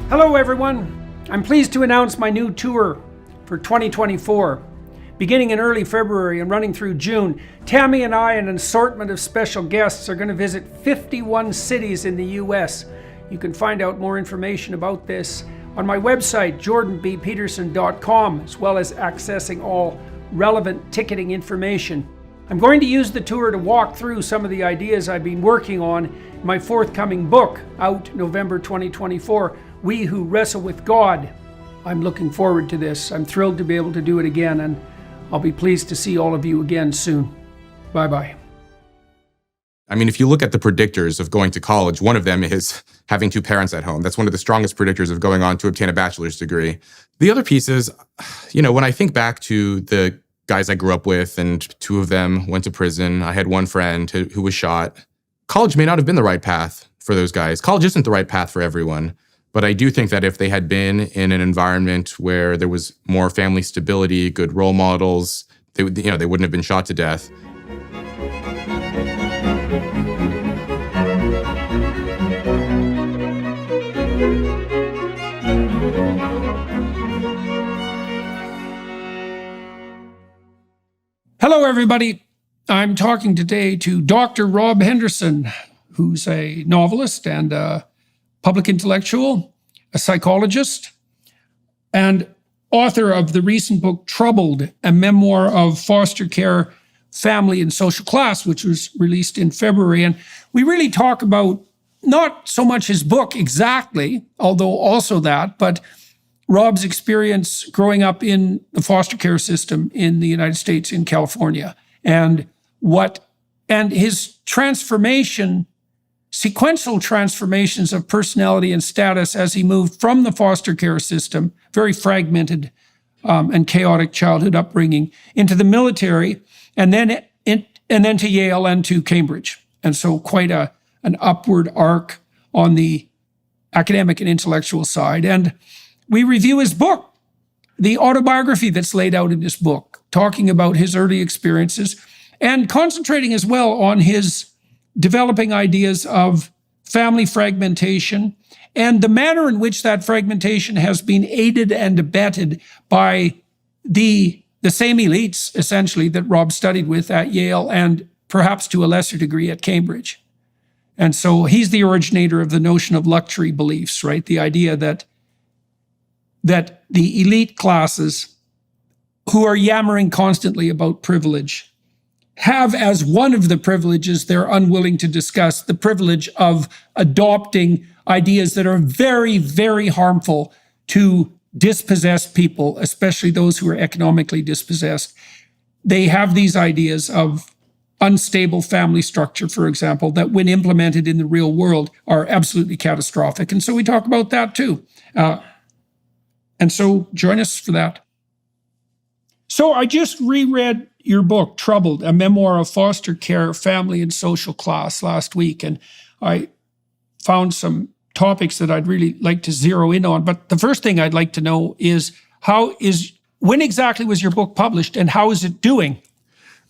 Hello everyone, I'm pleased to announce my new tour for 2024. Beginning in early February and running through June, Tammy and I and an assortment of special guests are going to visit 51 cities in the US. You can find out more information about this on my website, jordanbpeterson.com, as well as accessing all relevant ticketing information. I'm going to use the tour to walk through some of the ideas I've been working on in my forthcoming book, out November 2024, We Who Wrestle with God. I'm looking forward to this. I'm thrilled to be able to do it again, and I'll be pleased to see all of you again soon. Bye-bye. I mean, if you look at the predictors of going to college, one of them is having two parents at home. That's one of the strongest predictors of going on to obtain a bachelor's degree. The other piece is, when I think back to the guys I grew up with, and two of them went to prison. I had one friend who was shot. College may not have been the right path for those guys. College isn't the right path for everyone. But I do think that if they had been in an environment where there was more family stability, good role models, they wouldn't have been shot to death. Hello, everybody. I'm talking today to Dr. Rob Henderson, who's a novelist and a public intellectual, a psychologist, and author of the recent book, Troubled, a memoir of foster care, family, and social class, which was released in February. And we really talk about not so much his book exactly, although also that, but Rob's experience growing up in the foster care system in the United States, in California, and his transformation, sequential transformations of personality and status as he moved from the foster care system, very fragmented and chaotic childhood upbringing, into the military, and then to Yale and to Cambridge. And so quite an upward arc on the academic and intellectual side. And we review his book, the autobiography that's laid out in this book, talking about his early experiences and concentrating as well on his developing ideas of family fragmentation and the manner in which that fragmentation has been aided and abetted by the same elites, essentially, that Rob studied with at Yale and perhaps to a lesser degree at Cambridge. And so he's the originator of the notion of luxury beliefs, right? The idea that the elite classes who are yammering constantly about privilege have as one of the privileges they're unwilling to discuss the privilege of adopting ideas that are very, very harmful to dispossessed people, especially those who are economically dispossessed. They have these ideas of unstable family structure, for example, that when implemented in the real world are absolutely catastrophic. And so we talk about that too. And so join us for that. So I just reread your book, Troubled, a memoir of foster care, family, and social class last week. And I found some topics that I'd really like to zero in on. But the first thing I'd like to know is when exactly was your book published and how is it doing?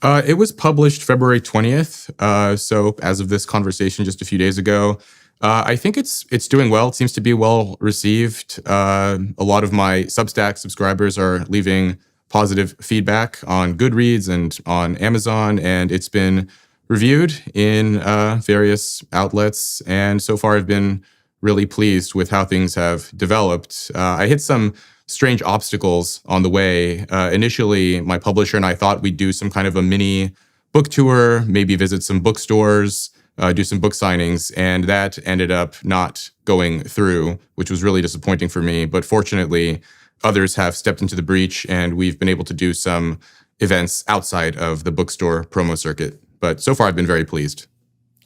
It was published February 20th. So as of this conversation just a few days ago, I think it's doing well. It seems to be well received. A lot of my Substack subscribers are leaving positive feedback on Goodreads and on Amazon, and it's been reviewed in various outlets. And so far, I've been really pleased with how things have developed. I hit some strange obstacles on the way. Initially, my publisher and I thought we'd do some kind of a mini book tour, maybe visit some bookstores, do some book signings, and that ended up not going through, which was really disappointing for me. But fortunately, others have stepped into the breach, and we've been able to do some events outside of the bookstore promo circuit. But so far, I've been very pleased.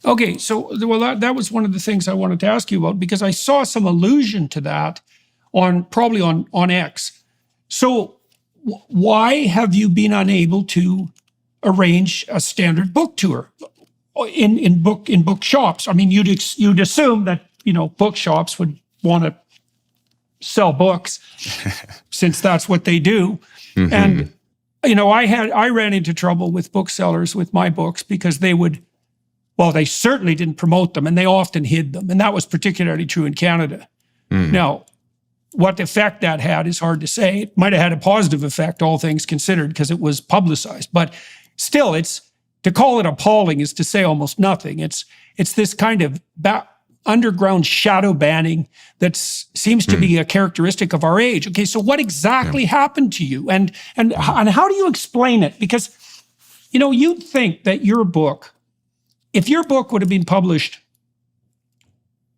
Okay, so that was one of the things I wanted to ask you about, because I saw some allusion to that probably on X. So why have you been unable to arrange a standard book tour in book shops? I mean, you'd assume that bookshops would want to sell books since that's what they do. Mm-hmm. And I ran into trouble with booksellers with my books because they certainly didn't promote them, and they often hid them, and that was particularly true in Canada. Mm. Now, what effect that had is hard to say. It might have had a positive effect, all things considered, because it was publicized. But still, to call it appalling is to say almost nothing. It's this kind of underground shadow banning that seems to be a characteristic of our age. Okay, so what exactly happened to you, and how do you explain it? Because you'd think that if your book would have been published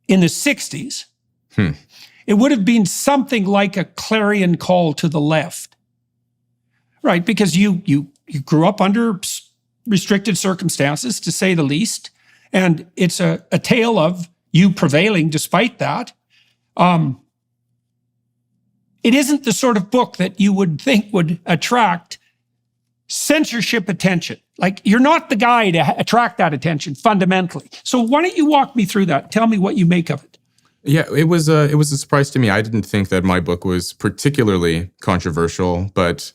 in the 60s, it would have been something like a clarion call to the left, right? Because you grew up under restricted circumstances, to say the least, and it's a tale of you prevailing despite that. It isn't the sort of book that you would think would attract censorship attention. Like, you're not the guy to attract that attention fundamentally. So why don't you walk me through that? Tell me what you make of it. Yeah, it was a surprise to me. I didn't think that my book was particularly controversial, but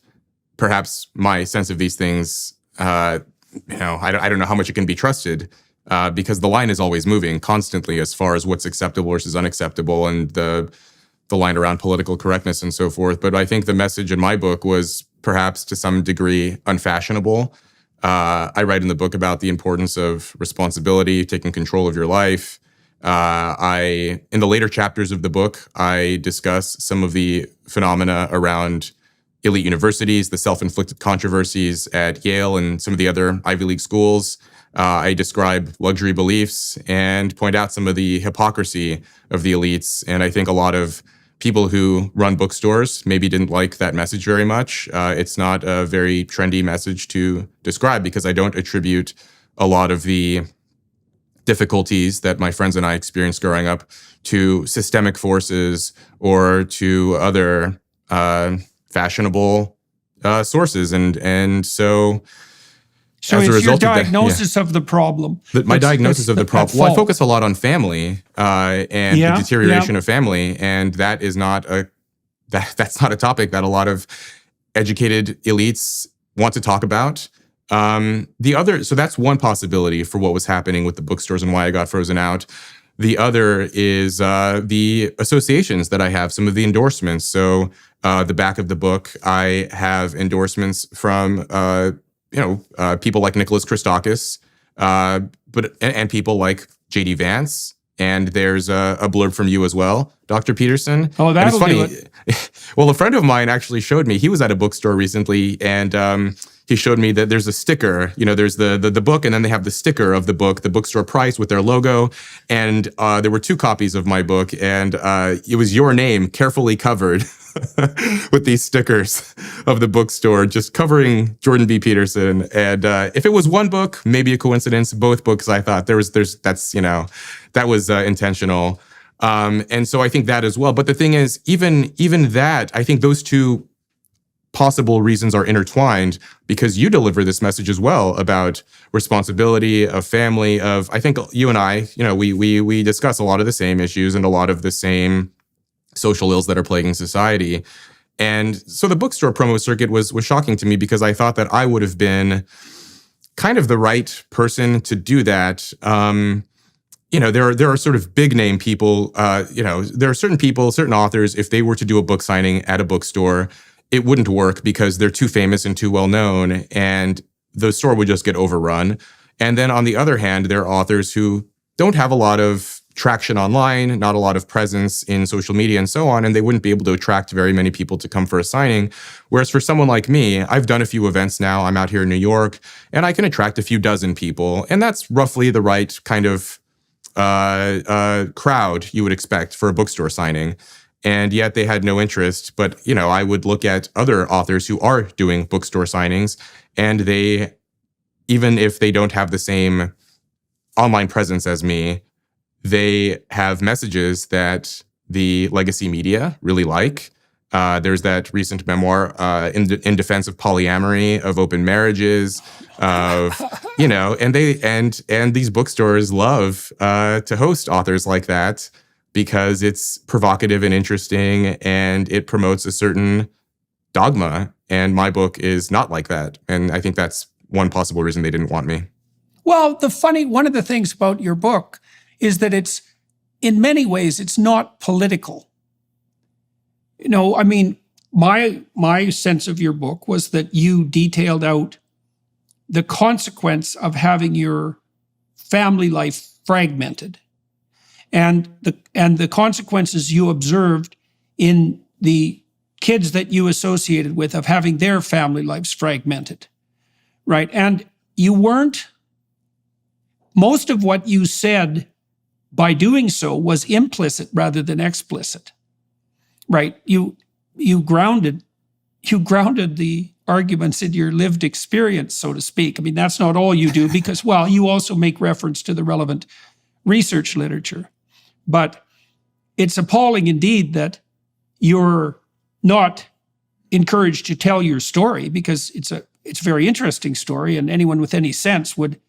perhaps my sense of these things, I don't know how much it can be trusted, because the line is always moving constantly as far as what's acceptable versus unacceptable, and the line around political correctness and so forth. But I think the message in my book was perhaps to some degree unfashionable. I write in the book about the importance of responsibility, taking control of your life. In the later chapters of the book, I discuss some of the phenomena around elite universities, the self-inflicted controversies at Yale and some of the other Ivy League schools. I describe luxury beliefs and point out some of the hypocrisy of the elites. And I think a lot of people who run bookstores maybe didn't like that message very much. It's not a very trendy message to describe, because I don't attribute a lot of the difficulties that my friends and I experienced growing up to systemic forces or to other fashionable sources, and so as a it's your result diagnosis of the problem. My diagnosis of the problem. Well, I focus a lot on family and the deterioration of family, and that is that's not a topic that a lot of educated elites want to talk about. So that's one possibility for what was happening with the bookstores and why I got frozen out. The other is the associations that I have, some of the endorsements. So the back of the book, I have endorsements from people like Nicholas Christakis, and people like J.D. Vance. And there's a blurb from you as well, Dr. Peterson. Oh, that'll do it. Well, a friend of mine actually showed me. He was at a bookstore recently, and he showed me that there's a sticker. There's the book, and then they have the sticker of the book, the bookstore price with their logo. And there were 2 copies of my book, and it was your name carefully covered with these stickers of the bookstore, just covering Jordan B. Peterson. And if it was one book, maybe a coincidence. Both books, I thought that was intentional. And so I think that as well. But the thing is, even that, I think those 2 possible reasons are intertwined, because you deliver this message as well about responsibility, of family, of, I think you and I, we discuss a lot of the same issues and a lot of the same social ills that are plaguing society. And so the bookstore promo circuit was shocking to me, because I thought that I would have been kind of the right person to do that. There are sort of big name people, there are certain people, certain authors, if they were to do a book signing at a bookstore, it wouldn't work because they're too famous and too well known, and the store would just get overrun. And then on the other hand, there are authors who don't have a lot of traction online, not a lot of presence in social media and so on, and they wouldn't be able to attract very many people to come for a signing. Whereas for someone like me, I've done a few events now. I'm out here in New York, and I can attract a few dozen people, and that's roughly the right kind of crowd you would expect for a bookstore signing. And yet they had no interest. But, I would look at other authors who are doing bookstore signings, and they, even if they don't have the same online presence as me, they have messages that the legacy media really like. There's that recent memoir in defense of polyamory, of open marriages, of and these bookstores love to host authors like that, because it's provocative and interesting, and it promotes a certain dogma. And my book is not like that, and I think that's one possible reason they didn't want me. Well, one of the things about your book is that in many ways, it's not political. No, I mean, my sense of your book was that you detailed out the consequence of having your family life fragmented, and the consequences you observed in the kids that you associated with of having their family lives fragmented, right? And you weren't, most of what you said by doing so was implicit rather than explicit, right? You grounded the arguments in your lived experience, so to speak. I mean, that's not all you do because, well, you also make reference to the relevant research literature. But it's appalling indeed that you're not encouraged to tell your story, because it's a very interesting story and anyone with any sense would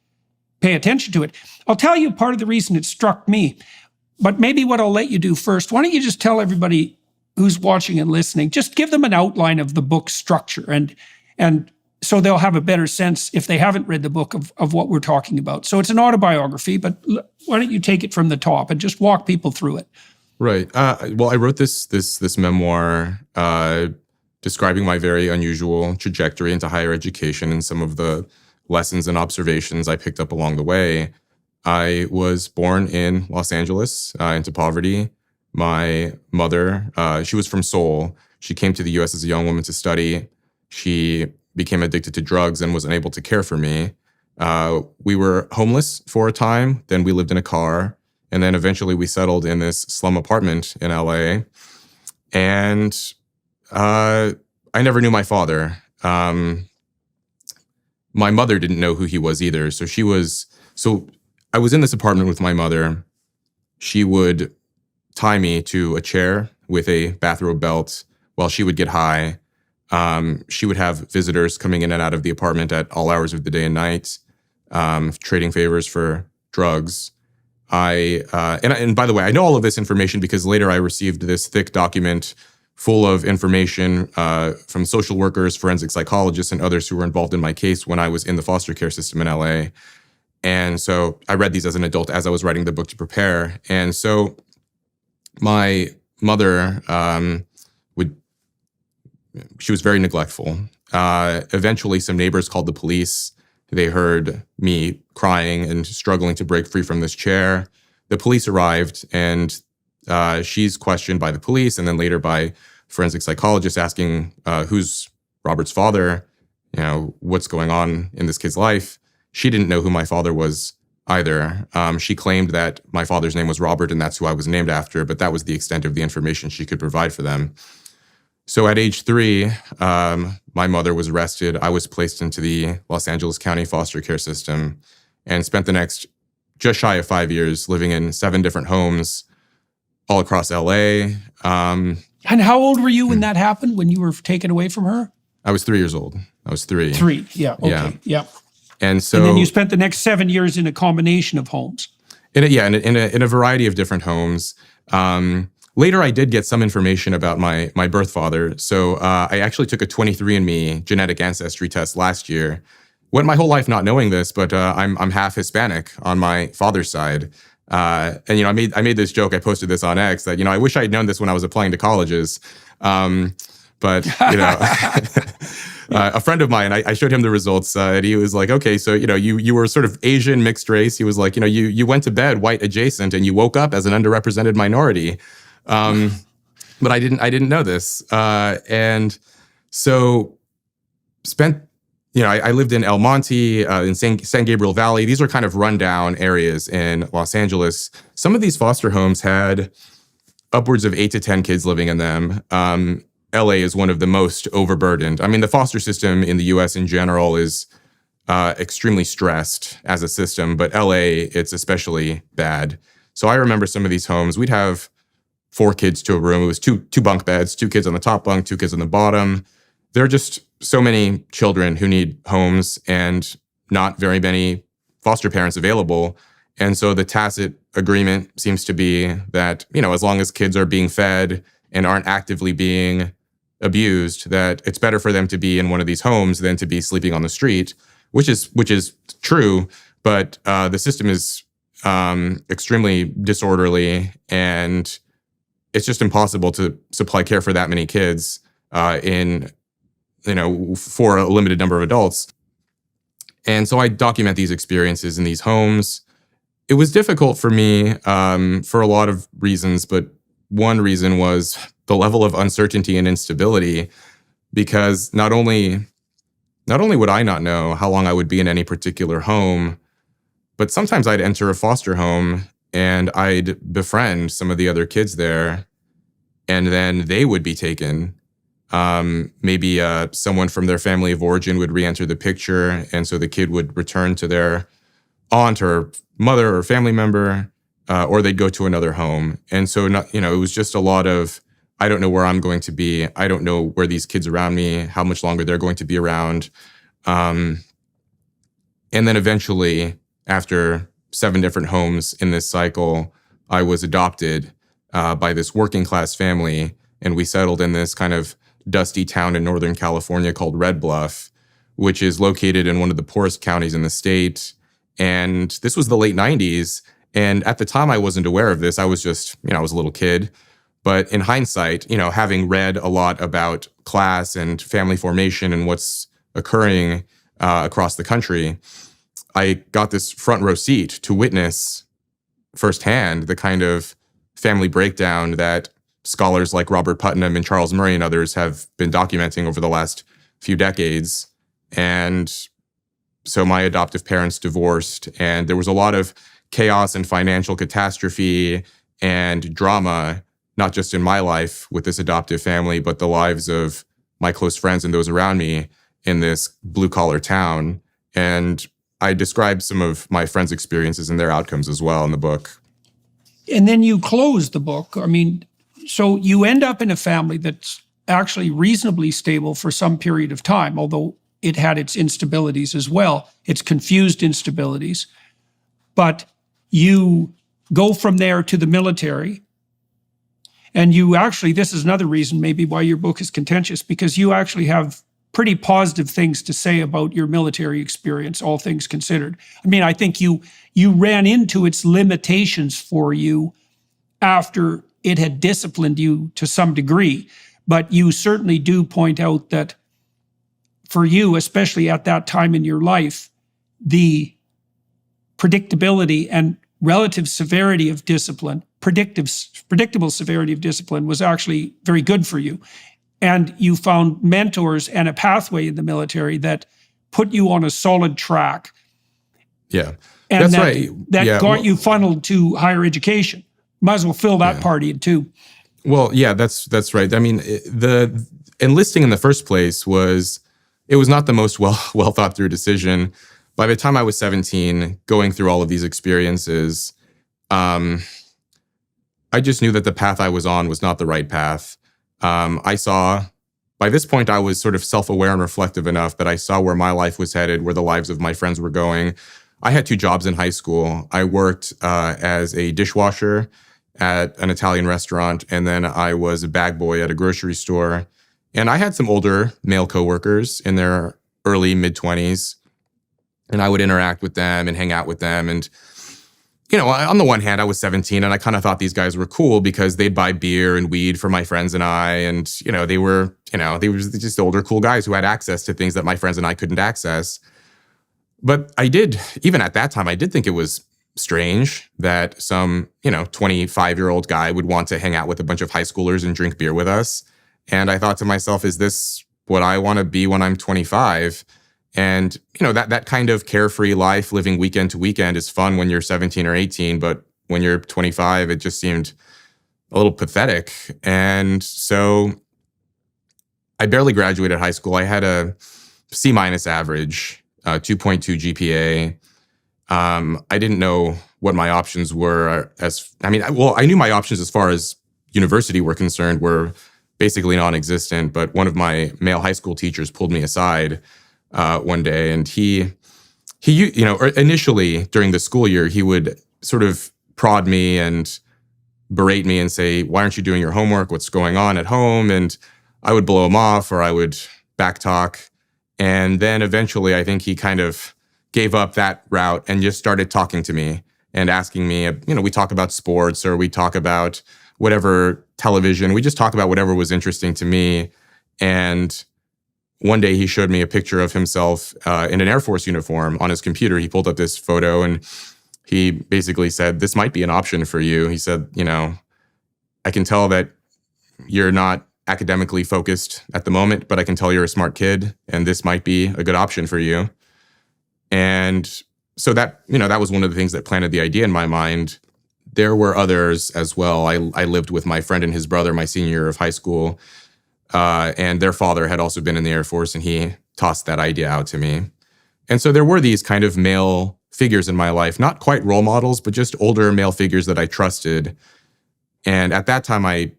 pay attention to it. I'll tell you part of the reason it struck me, but maybe what I'll let you do first, why don't you just tell everybody who's watching and listening, just give them an outline of the book's structure, and so they'll have a better sense, if they haven't read the book, of what we're talking about. So it's an autobiography, but why don't you take it from the top and just walk people through it? Right. Well, I wrote this memoir describing my very unusual trajectory into higher education and some of the lessons and observations I picked up along the way. I was born in Los Angeles into poverty. My mother, she was from Seoul. She came to the U.S. as a young woman to study. She became addicted to drugs and was unable to care for me. We were homeless for a time. Then we lived in a car. And then eventually we settled in this slum apartment in LA. And I never knew my father. My mother didn't know who he was either. So I was in this apartment with my mother. She would tie me to a chair with a bathrobe belt while she would get high. She would have visitors coming in and out of the apartment at all hours of the day and night, trading favors for drugs. And by the way, I know all of this information because later I received this thick document full of information from social workers, forensic psychologists, and others who were involved in my case when I was in the foster care system in LA. And so I read these as an adult as I was writing the book to prepare. And so my mother she was very neglectful. Eventually, some neighbors called the police. They heard me crying and struggling to break free from this chair. The police arrived, and she's questioned by the police and then later by forensic psychologists asking who's Robert's father, what's going on in this kid's life. She didn't know who my father was either. She claimed that my father's name was Robert and that's who I was named after, but that was the extent of the information she could provide for them. So at age 3, my mother was arrested. I was placed into the Los Angeles County foster care system and spent the next just shy of 5 years living in 7 different homes all across LA. And how old were you when that happened, when you were taken away from her? I was 3 years old. I was 3. 3, yeah, okay, yeah. And then you spent the next 7 years in a combination of homes. In a variety of different homes. Later, I did get some information about my birth father. So I actually took a 23andMe genetic ancestry test last year. Went my whole life not knowing this, but I'm half Hispanic on my father's side. And I made this joke. I posted this on X that I wish I had known this when I was applying to colleges. But a friend of mine, I showed him the results, and he was like, "Okay, so you were sort of Asian mixed race." He was like, "You went to bed white adjacent, and you woke up as an underrepresented minority." But I didn't know this, and so spent. I lived in El Monte, in San Gabriel Valley. These are kind of rundown areas in Los Angeles. Some of these foster homes had upwards of 8 to 10 kids living in them. LA is one of the most overburdened. I mean, the foster system in the US in general is extremely stressed as a system, but LA, it's especially bad. So I remember some of these homes, we'd have 4 kids to a room. It was two bunk beds, 2 kids on the top bunk, 2 kids on the bottom. There are just so many children who need homes and not very many foster parents available. And so the tacit agreement seems to be that, as long as kids are being fed and aren't actively being abused, that it's better for them to be in one of these homes than to be sleeping on the street, which is true. But the system is extremely disorderly, and it's just impossible to supply care for that many kids for a limited number of adults. And so I document these experiences in these homes. It was difficult for me for a lot of reasons, but one reason was the level of uncertainty and instability, because not only would I not know how long I would be in any particular home, but sometimes I'd enter a foster home and I'd befriend some of the other kids there, and then they would be taken. Maybe someone from their family of origin would re-enter the picture, and so the kid would return to their aunt or mother or family member, or they'd go to another home. And so, it was just a lot of, I don't know where I'm going to be. I don't know where these kids around me, how much longer they're going to be around. And then eventually, after 7 different homes in this cycle, I was adopted by this working class family, and we settled in this kind of dusty town in Northern California called Red Bluff, which is located in one of the poorest counties in the state. And this was the late 90s. And at the time, I wasn't aware of this. I was just, I was a little kid. But in hindsight, having read a lot about class and family formation and what's occurring across the country, I got this front row seat to witness firsthand the kind of family breakdown that scholars like Robert Putnam and Charles Murray and others have been documenting over the last few decades. And so my adoptive parents divorced, and there was a lot of chaos and financial catastrophe and drama, not just in my life with this adoptive family, but the lives of my close friends and those around me in this blue-collar town. And I describe some of my friends' experiences and their outcomes as well in the book. And then you close the book. So you end up in a family that's actually reasonably stable for some period of time, although it had its instabilities as well, its confused instabilities. But you go from there to the military. And you actually, this is another reason maybe why your book is contentious, because you actually have pretty positive things to say about your military experience, all things considered. I think you ran into its limitations for you after it had disciplined you to some degree. But you certainly do point out that for you, especially at that time in your life, the predictability and relative severity of discipline, predictable severity of discipline was actually very good for you. And you found mentors and a pathway in the military that put you on a solid track. Yeah, and that's right. That got you funneled to higher education. Might as well fill that part in too. Well, yeah, that's right. The enlisting in the first place was not the most well thought through decision. By the time I was 17, going through all of these experiences, I just knew that the path I was on was not the right path. I saw, by this point, I was sort of self-aware and reflective enough that I saw where my life was headed, where the lives of my friends were going. I had 2 jobs in high school. I worked as a dishwasher at an Italian restaurant, and then I was a bag boy at a grocery store. And I had some older male coworkers in their early, mid-20s, and I would interact with them and hang out with them. And, on the one hand, I was 17, and I kind of thought these guys were cool because they'd buy beer and weed for my friends and I, and, they were just older, cool guys who had access to things that my friends and I couldn't access. But even at that time, I did think it was strange that some, 25-year-old guy would want to hang out with a bunch of high schoolers and drink beer with us. And I thought to myself, is this what I want to be when I'm 25? And, that kind of carefree life, living weekend to weekend, is fun when you're 17 or 18. But when you're 25, it just seemed a little pathetic. And so I barely graduated high school. I had a C- average, 2.2 GPA. I didn't know what my options were I knew my options as far as university were concerned were basically non-existent, but one of my male high school teachers pulled me aside one day, and he initially during the school year, he would sort of prod me and berate me and say, why aren't you doing your homework? What's going on at home? And I would blow him off, or I would backtalk. And then eventually, I think he kind of gave up that route and just started talking to me and asking me, we talk about sports, or we talk about whatever television. We just talk about whatever was interesting to me. And one day he showed me a picture of himself in an Air Force uniform on his computer. He pulled up this photo and he basically said, "This might be an option for you." He said, "I can tell that you're not academically focused at the moment, but I can tell you're a smart kid and this might be a good option for you." And so that was one of the things that planted the idea in my mind. There were others as well. I lived with my friend and his brother my senior year of high school, and their father had also been in the Air Force, and he tossed that idea out to me. And so there were these kind of male figures in my life, not quite role models, but just older male figures that I trusted. And at that time, I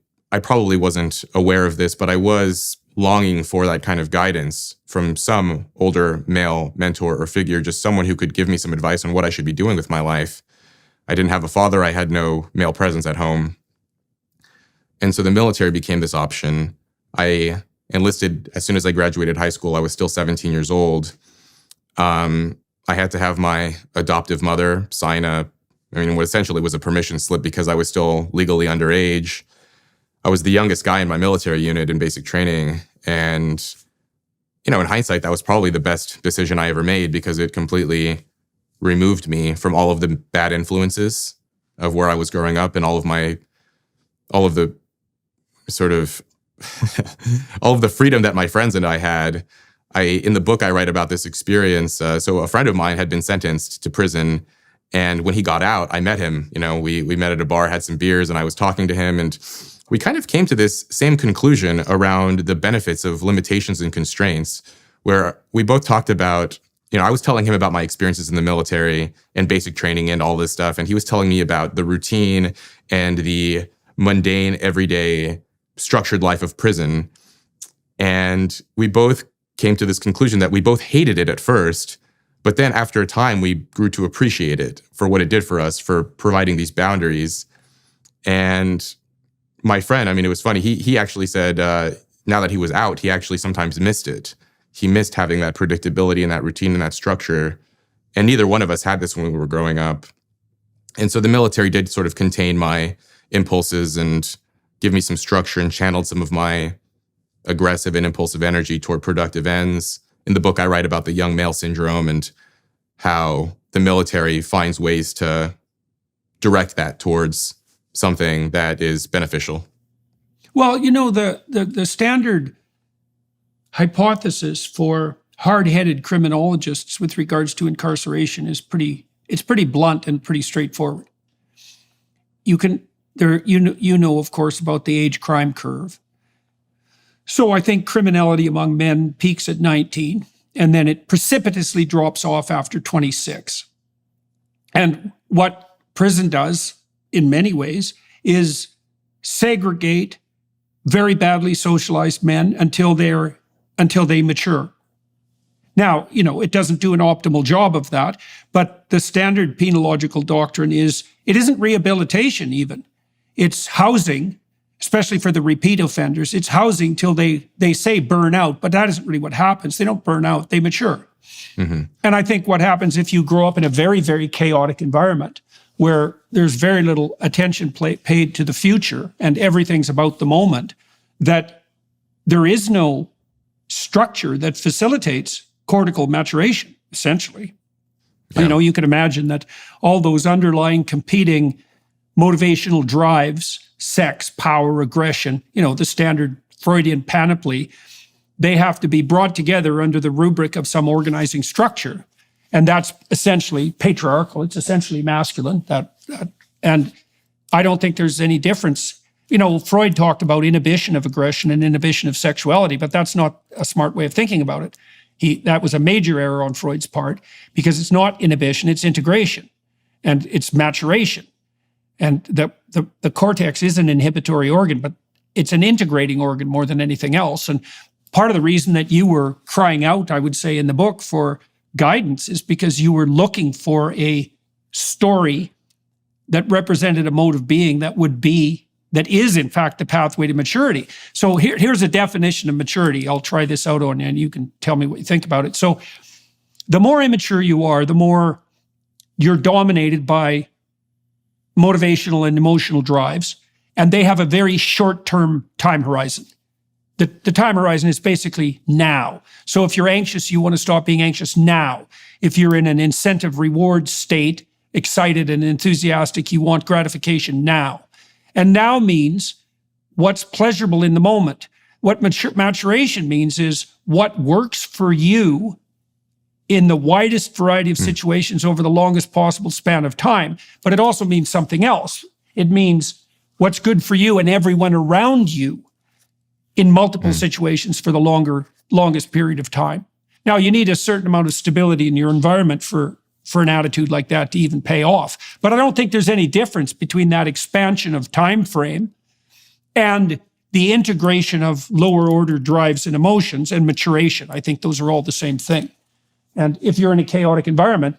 probably wasn't aware of this, but I was longing for that kind of guidance from some older male mentor or figure, just someone who could give me some advice on what I should be doing with my life. I didn't have a father. I had no male presence at home. And so the military became this option. I enlisted as soon as I graduated high school. I was still 17 years old. I had to have my adoptive mother sign what essentially was a permission slip because I was still legally underage. I was the youngest guy in my military unit in basic training. And, in hindsight, that was probably the best decision I ever made because it completely removed me from all of the bad influences of where I was growing up and all of the sort of, all of the freedom that my friends and I had. In the book, I write about this experience. So a friend of mine had been sentenced to prison. And when he got out, I met him. We met at a bar, had some beers, and I was talking to him. And we kind of came to this same conclusion around the benefits of limitations and constraints, where we both talked about, I was telling him about my experiences in the military and basic training and all this stuff. And he was telling me about the routine and the mundane, everyday, structured life of prison. And we both came to this conclusion that we both hated it at first, but then after a time, we grew to appreciate it for what it did for us, for providing these boundaries. And my friend, it was funny. He actually said, now that he was out, he actually sometimes missed it. He missed having that predictability and that routine and that structure. And neither one of us had this when we were growing up. And so the military did sort of contain my impulses and give me some structure and channeled some of my aggressive and impulsive energy toward productive ends. In the book, I write about the young male syndrome and how the military finds ways to direct that towards something that is beneficial. Well, the standard hypothesis for hard-headed criminologists with regards to incarceration is pretty blunt and pretty straightforward. Of course, about the age crime curve. So I think criminality among men peaks at 19, and then it precipitously drops off after 26. And what prison does, in many ways, is segregate very badly socialized men until they mature. Now, it doesn't do an optimal job of that, but the standard penological doctrine is it isn't rehabilitation even. It's housing, especially for the repeat offenders. It's housing till they say burn out, but that isn't really what happens. They don't burn out, they mature. Mm-hmm. And I think what happens if you grow up in a very, very chaotic environment where there's very little attention paid to the future and everything's about the moment, that there is no structure that facilitates cortical maturation, essentially. Yeah. You can imagine that all those underlying competing motivational drives, sex, power, aggression, the standard Freudian panoply, they have to be brought together under the rubric of some organizing structure. And that's essentially patriarchal. It's essentially masculine. And I don't think there's any difference. Freud talked about inhibition of aggression and inhibition of sexuality, but that's not a smart way of thinking about it. That was a major error on Freud's part because it's not inhibition, it's integration and it's maturation. And the cortex is an inhibitory organ, but it's an integrating organ more than anything else. And part of the reason that you were crying out, I would say, in the book for guidance is because you were looking for a story that represented a mode of being that is in fact the pathway to maturity. So here's a definition of maturity. I'll try this out on you and you can tell me what you think about it. So the more immature you are, the more you're dominated by motivational and emotional drives. and they have a very short-term time horizon. The time horizon is basically now. So if you're anxious, you want to stop being anxious now. If you're in an incentive reward state, excited and enthusiastic, you want gratification now. And now means what's pleasurable in the moment. What maturation means is what works for you in the widest variety of situations over the longest possible span of time. But it also means something else. It means what's good for you and everyone around you in multiple situations for the longest period of time. Now, you need a certain amount of stability in your environment for an attitude like that to even pay off. But I don't think there's any difference between that expansion of time frame and the integration of lower order drives and emotions and maturation. I think those are all the same thing. And if you're in a chaotic environment,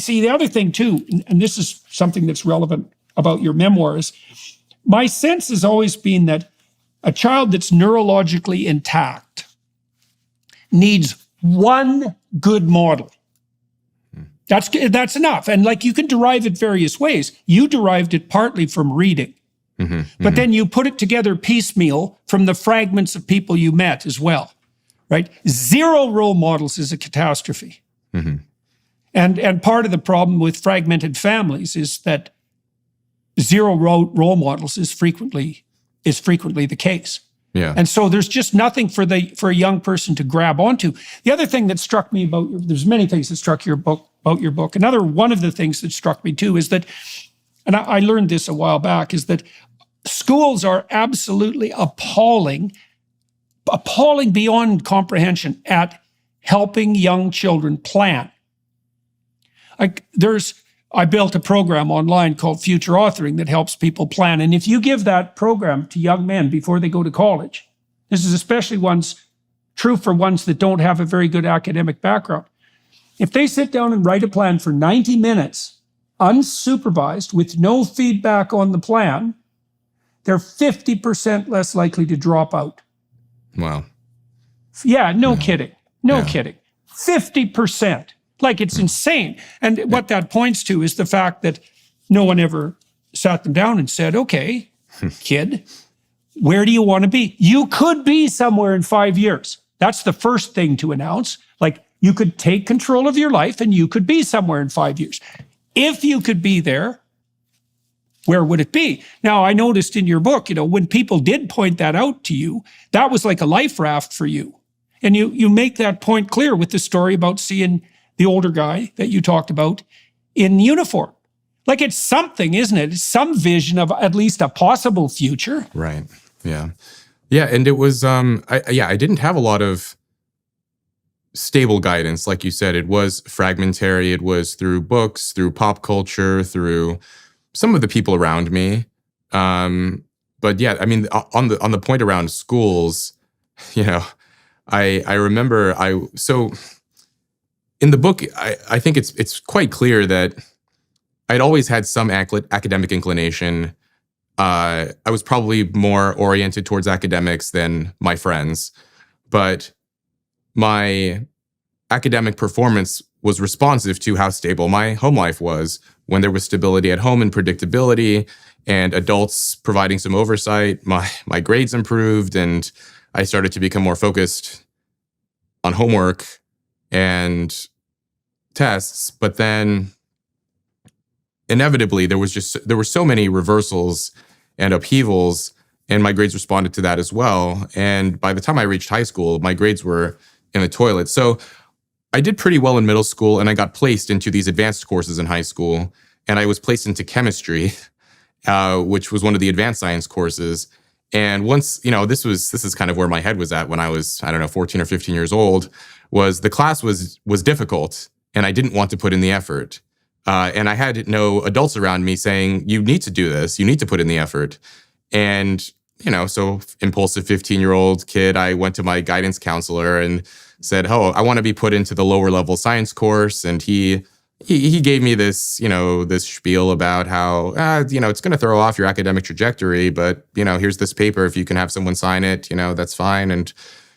see, the other thing too, and this is something that's relevant about your memoirs, my sense has always been that a child that's neurologically intact needs one good model. That's enough. And like, you can derive it various ways. You derived it partly from reading, but then you put it together piecemeal from the fragments of people you met as well, right? Zero role models is a catastrophe. And part of the problem with fragmented families is that zero role models is frequently the case. Yeah. And so there's just nothing for a young person to grab onto. The other thing that struck me there's many things that struck about your book. Another one of the things that struck me too is that, and I learned this a while back, is that schools are absolutely appalling beyond comprehension at helping young children plan. I built a program online called Future Authoring that helps people plan. And if you give that program to young men before they go to college, this is especially true for ones that don't have a very good academic background. If they sit down and write a plan for 90 minutes, unsupervised, with no feedback on the plan, they're 50% less likely to drop out. Wow. Yeah, no kidding. No kidding. 50%. Like, it's insane. And what that points to is the fact that no one ever sat them down and said, okay, kid, where do you want to be? You could be somewhere in 5 years. That's the first thing to announce. Like, you could take control of your life and you could be somewhere in 5 years. If you could be there, where would it be? Now, I noticed in your book, when people did point that out to you, that was like a life raft for you. And you make that point clear with the story about seeing the older guy that you talked about in uniform. Like, it's something, isn't it? It's some vision of at least a possible future. Right. Yeah. Yeah. And it was, I didn't have a lot of stable guidance. Like you said, it was fragmentary. It was through books, through pop culture, through some of the people around me. But yeah, I mean, on the point around schools, I remember so in the book, I think it's quite clear that I'd always had some academic inclination. I was probably more oriented towards academics than my friends, but my academic performance was responsive to how stable my home life was. When there was stability at home and predictability and adults providing some oversight, my grades improved and I started to become more focused on homework and tests. But then inevitably there were so many reversals and upheavals, and my grades responded to that as well. And by the time I reached high school, my grades were in the toilet. So I did pretty well in middle school, and I got placed into these advanced courses in high school, and I was placed into chemistry, which was one of the advanced science courses. And once, this is kind of where my head was at when I was, 14 or 15 years old, was the class was difficult, and I didn't want to put in the effort. And I had no adults around me saying, you need to do this, you need to put in the effort. And, so impulsive 15-year-old kid, I went to my guidance counselor and said, oh, I want to be put into the lower level science course. And he gave me this, this spiel about how, it's going to throw off your academic trajectory, but, here's this paper. If you can have someone sign it, that's fine. And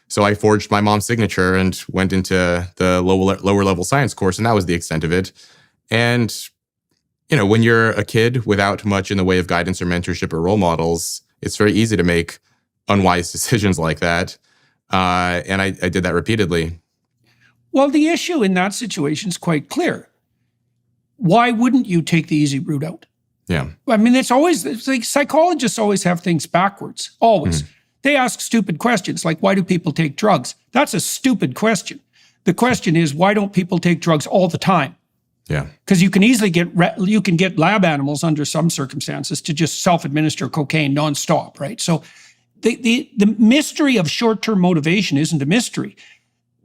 so I forged my mom's signature and went into the lower level science course. And that was the extent of it. And, when you're a kid without much in the way of guidance or mentorship or role models, it's very easy to make unwise decisions like that. And I did that repeatedly. Well, the issue in that situation is quite clear. Why wouldn't you take the easy route out? Yeah. I mean, it's like psychologists always have things backwards, always. They ask stupid questions like, why do people take drugs? That's a stupid question. The question is, why don't people take drugs all the time? Yeah. Because you can easily get lab animals under some circumstances to just self-administer cocaine nonstop, right? So the mystery of short-term motivation isn't a mystery.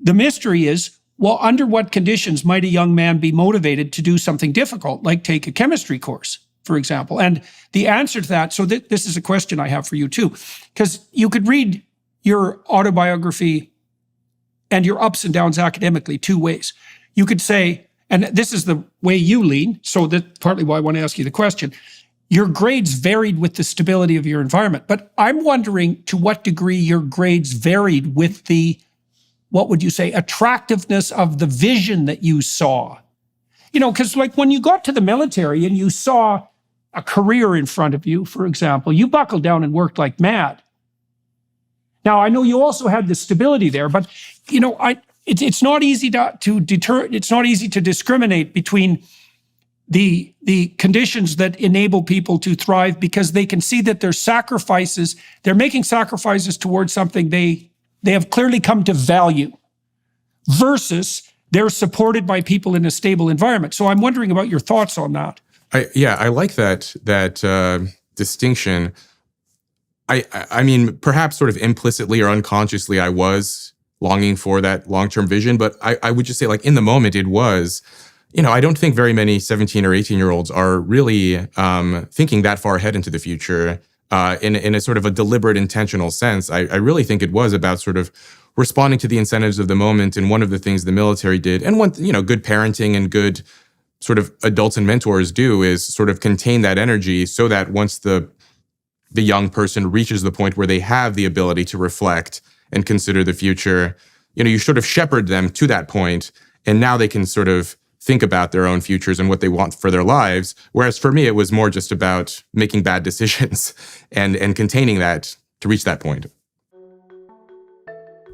The mystery is, well, under what conditions might a young man be motivated to do something difficult, like take a chemistry course, for example? And the answer to that, so this is a question I have for you too, because you could read your autobiography and your ups and downs academically two ways. You could say, and this is the way you lean, so that's partly why I want to ask you the question, your grades varied with the stability of your environment. But I'm wondering to what degree your grades varied with the, what would you say, attractiveness of the vision that you saw. Because like when you got to the military and you saw a career in front of you, for example, you buckled down and worked like mad. Now, I know you also had the stability there, but it's not easy it's not easy to discriminate between the conditions that enable people to thrive, because they can see that they're making sacrifices towards something they have clearly come to value, versus they're supported by people in a stable environment. So I'm wondering about your thoughts on that. I like that distinction. I mean, perhaps sort of implicitly or unconsciously, I was longing for that long-term vision, but I would just say, like, in the moment, it was, I don't think very many 17 or 18-year-olds are really thinking that far ahead into the future in a sort of a deliberate, intentional sense. I really think it was about sort of responding to the incentives of the moment. And one of the things the military did, and one, good parenting and good sort of adults and mentors do, is sort of contain that energy so that once the young person reaches the point where they have the ability to reflect and consider the future, you sort of shepherd them to that point, and now they can sort of think about their own futures and what they want for their lives. Whereas for me, it was more just about making bad decisions and containing that to reach that point.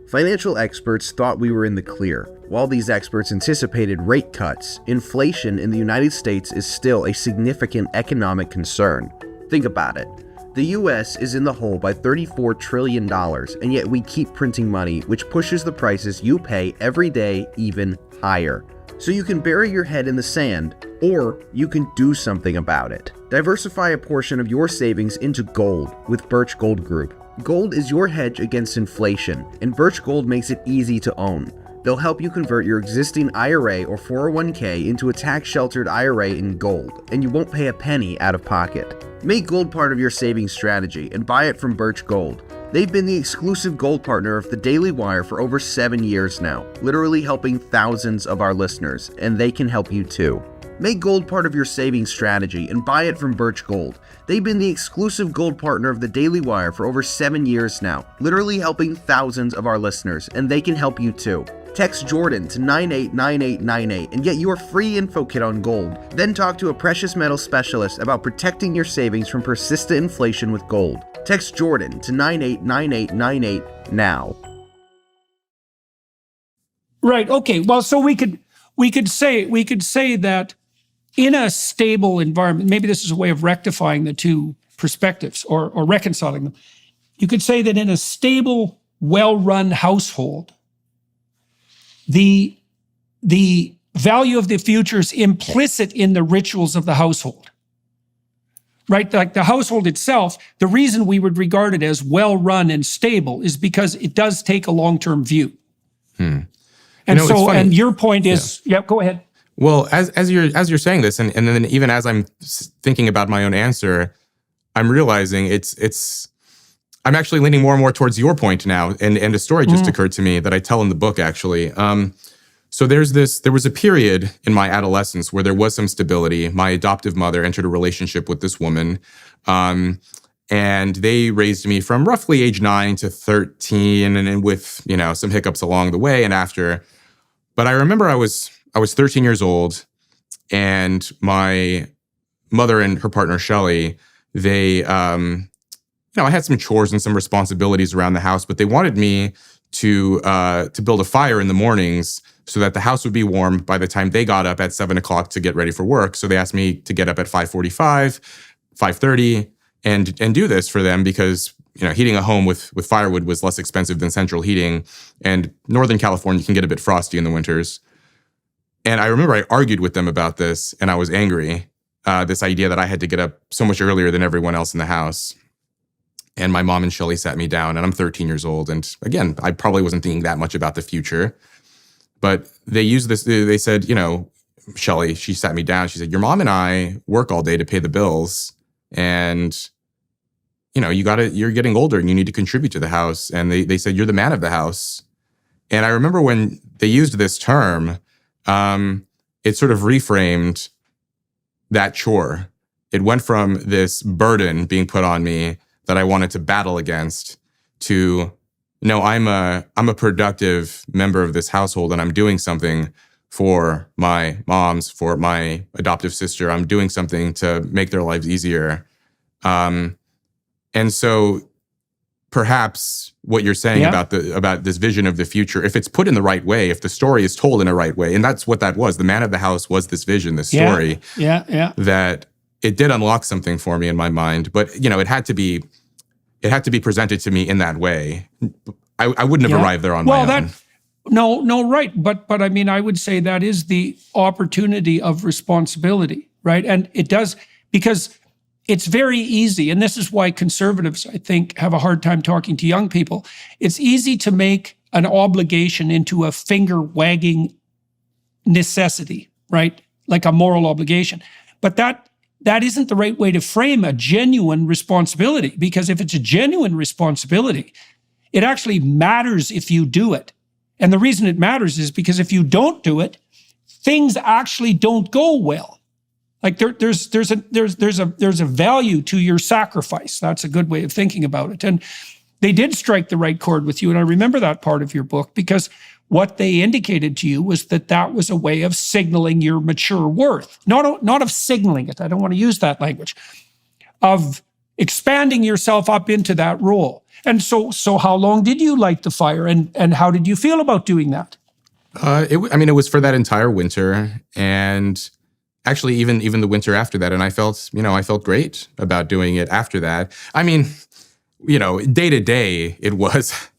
Financial experts thought we were in the clear. While these experts anticipated rate cuts, inflation in the United States is still a significant economic concern. Think about it. The US is in the hole by $34 trillion, and yet we keep printing money, which pushes the prices you pay every day even higher. So you can bury your head in the sand, or you can do something about it. Diversify a portion of your savings into gold with Birch Gold Group. Gold is your hedge against inflation, and Birch Gold makes it easy to own. They'll help you convert your existing IRA or 401k into a tax-sheltered IRA in gold, and you won't pay a penny out of pocket. Make gold part of your savings strategy and buy it from Birch Gold. They've been the exclusive gold partner of the Daily Wire for over 7 years now, literally helping thousands of our listeners, and they can help you too. Make gold part of your savings strategy and buy it from Birch Gold. They've been the exclusive gold partner of the Daily Wire for over 7 years now, literally helping thousands of our listeners, and they can help you too. Text Jordan to 989898 and get your free info kit on gold. Then talk to a precious metal specialist about protecting your savings from persistent inflation with gold. Text Jordan to 989898 now. Right. Okay. Well, so we could say that in a stable environment, maybe this is a way of rectifying the two perspectives or reconciling them. You could say that in a stable, well-run household, the value of the future is implicit in the rituals of the household, right? Like the household itself, the reason we would regard it as well-run and stable is because it does take a long-term view. And and your point is, go ahead. Well, as you're saying this, and then even as I'm thinking about my own answer, I'm realizing I'm actually leaning more and more towards your point now, and a story just occurred to me that I tell in the book, actually. So there was a period in my adolescence where there was some stability. My adoptive mother entered a relationship with this woman, and they raised me from roughly age 9 to 13, and with some hiccups along the way and after. But I remember I was 13 years old, and my mother and her partner, Shelley, they, I had some chores and some responsibilities around the house, but they wanted me to build a fire in the mornings so that the house would be warm by the time they got up at 7 o'clock to get ready for work. So they asked me to get up at 5:45, 5:30 and do this for them because, heating a home with firewood was less expensive than central heating. And Northern California can get a bit frosty in the winters. And I remember I argued with them about this and I was angry. This idea that I had to get up so much earlier than everyone else in the house. And my mom and Shelley sat me down, and I'm 13 years old. And again, I probably wasn't thinking that much about the future. But they used this, they said, Shelley, she sat me down. She said, your mom and I work all day to pay the bills. And, you're getting older and you need to contribute to the house. And they said, you're the man of the house. And I remember when they used this term, it sort of reframed that chore. It went from this burden being put on me that I wanted to battle against to, no, I'm a productive member of this household and I'm doing something for my moms, for my adoptive sister. I'm doing something to make their lives easier. And so perhaps what you're saying about this vision of the future, if it's put in the right way, if the story is told in a right way, and that's what that was, the man of the house was this vision, this story, that it did unlock something for me in my mind, but it had to be presented to me in that way. I wouldn't have arrived there on my own. No, right. But I mean, I would say that is the opportunity of responsibility, right? And it does, because it's very easy, and this is why conservatives, I think, have a hard time talking to young people. It's easy to make an obligation into a finger-wagging necessity, right? Like a moral obligation. But that isn't the right way to frame a genuine responsibility, because if it's a genuine responsibility, it actually matters if you do it. And the reason it matters is because if you don't do it, things actually don't go well. Like there's a value to your sacrifice. That's a good way of thinking about it. And they did strike the right chord with you. And I remember that part of your book because what they indicated to you was that was a way of signaling your mature worth, not of signaling it. I don't want to use that language, of expanding yourself up into that role. And so how long did you light the fire, and how did you feel about doing that? It was for that entire winter, and actually even the winter after that. And I felt great about doing it after that. I mean, day to day, it was,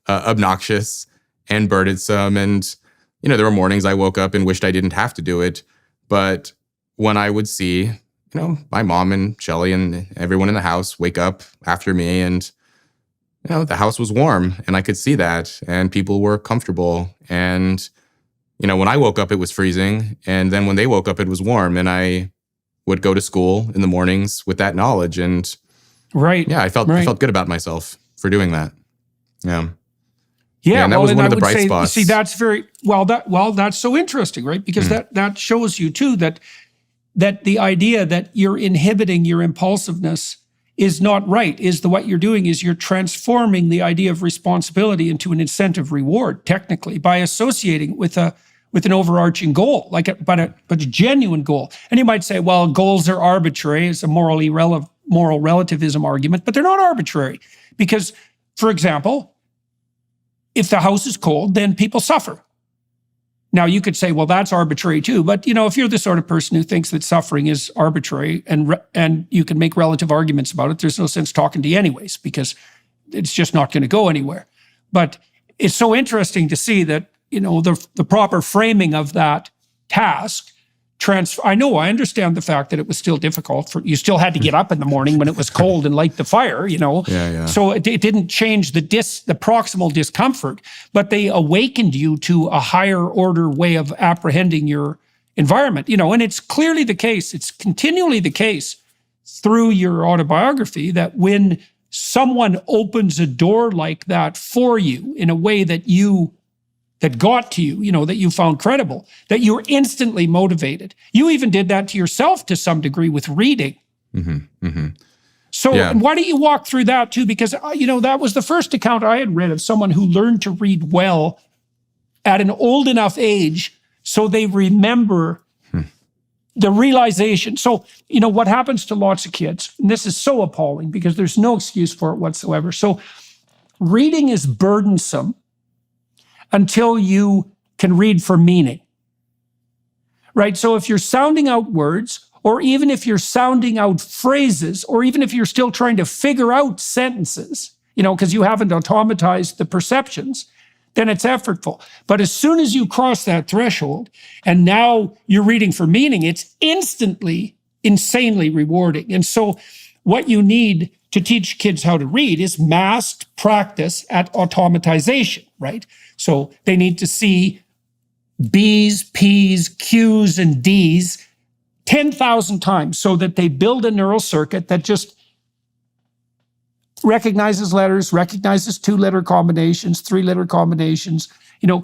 obnoxious and burdensome. And, there were mornings I woke up and wished I didn't have to do it. But when I would see, my mom and Shelley and everyone in the house wake up after me, and, the house was warm and I could see that, and people were comfortable. And, when I woke up, it was freezing. And then when they woke up, it was warm. And I would go to school in the mornings with that knowledge. And I felt good about myself for doing that. Yeah, and that was one of the bright spots. See, that's very that's so interesting, right? Because that shows you too that the idea that you're inhibiting your impulsiveness is not right. What you're doing is you're transforming the idea of responsibility into an incentive reward, technically, by associating with an overarching goal, but a genuine goal. And you might say, well, goals are arbitrary. It's a moral relativism argument, but they're not arbitrary because, for example, if the house is cold, then people suffer. Now, you could say, well, that's arbitrary too. But, if you're the sort of person who thinks that suffering is arbitrary and you can make relative arguments about it, there's no sense talking to you anyways, because it's just not going to go anywhere. But it's so interesting to see that, the proper framing of that task I understand the fact that it was still difficult. You still had to get up in the morning when it was cold and light the fire, Yeah. So it didn't change the proximal discomfort, but they awakened you to a higher order way of apprehending your environment, and it's clearly the case. It's continually the case through your autobiography that when someone opens a door like that for you in a way that got to you, that you found credible, that you're instantly motivated. You even did that to yourself to some degree with reading. Mm-hmm, mm-hmm. So why don't you walk through that too? Because, that was the first account I had read of someone who learned to read well at an old enough age so they remember the realization. So, what happens to lots of kids, and this is so appalling because there's no excuse for it whatsoever. So reading is burdensome until you can read for meaning, right? So if you're sounding out words, or even if you're sounding out phrases, or even if you're still trying to figure out sentences, because you haven't automatized the perceptions, then it's effortful. But as soon as you cross that threshold, and now you're reading for meaning, it's instantly, insanely rewarding. And so what you need to teach kids how to read is massed practice at automatization, right? So they need to see B's, P's, Q's, and D's 10,000 times so that they build a neural circuit that just recognizes letters, recognizes 2-letter combinations, 3-letter combinations,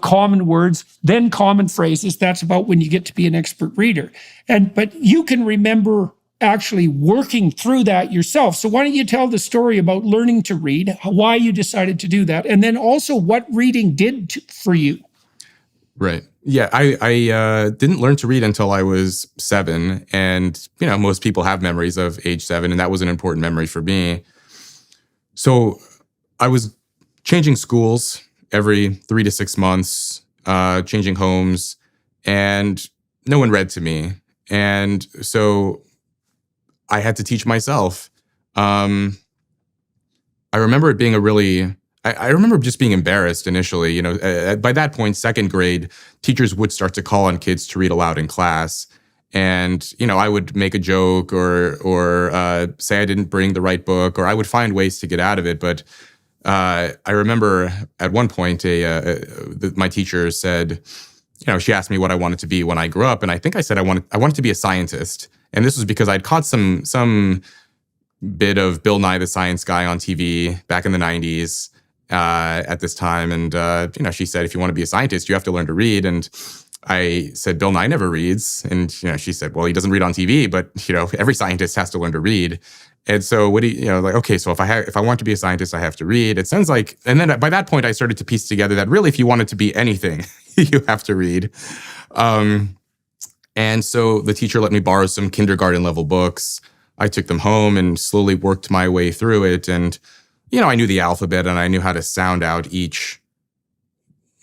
common words, then common phrases. That's about when you get to be an expert reader. But you can remember actually working through that yourself. So why don't you tell the story about learning to read, why you decided to do that, and then also what reading did for you. Right. Yeah, I didn't learn to read until I was 7. And, most people have memories of age 7, and that was an important memory for me. So I was changing schools every 3 to 6 months, changing homes, and no one read to me. And so I had to teach myself. I remember it being I remember just being embarrassed initially. By that point, 2nd grade, teachers would start to call on kids to read aloud in class. And, I would make a joke or say I didn't bring the right book, or I would find ways to get out of it. But I remember at one point, my teacher said, she asked me what I wanted to be when I grew up. And I think I said I wanted to be a scientist. And this was because I'd caught some bit of Bill Nye the Science Guy on TV back in the 90s at this time. And, she said, if you want to be a scientist, you have to learn to read. And I said, Bill Nye never reads. And, she said, well, he doesn't read on TV, but, every scientist has to learn to read. And so okay, so if I want to be a scientist, I have to read. It sounds like, and then by that point, I started to piece together that really, if you wanted to be anything, you have to read. And so the teacher let me borrow some kindergarten level books. I took them home and slowly worked my way through it. And, I knew the alphabet and I knew how to sound out each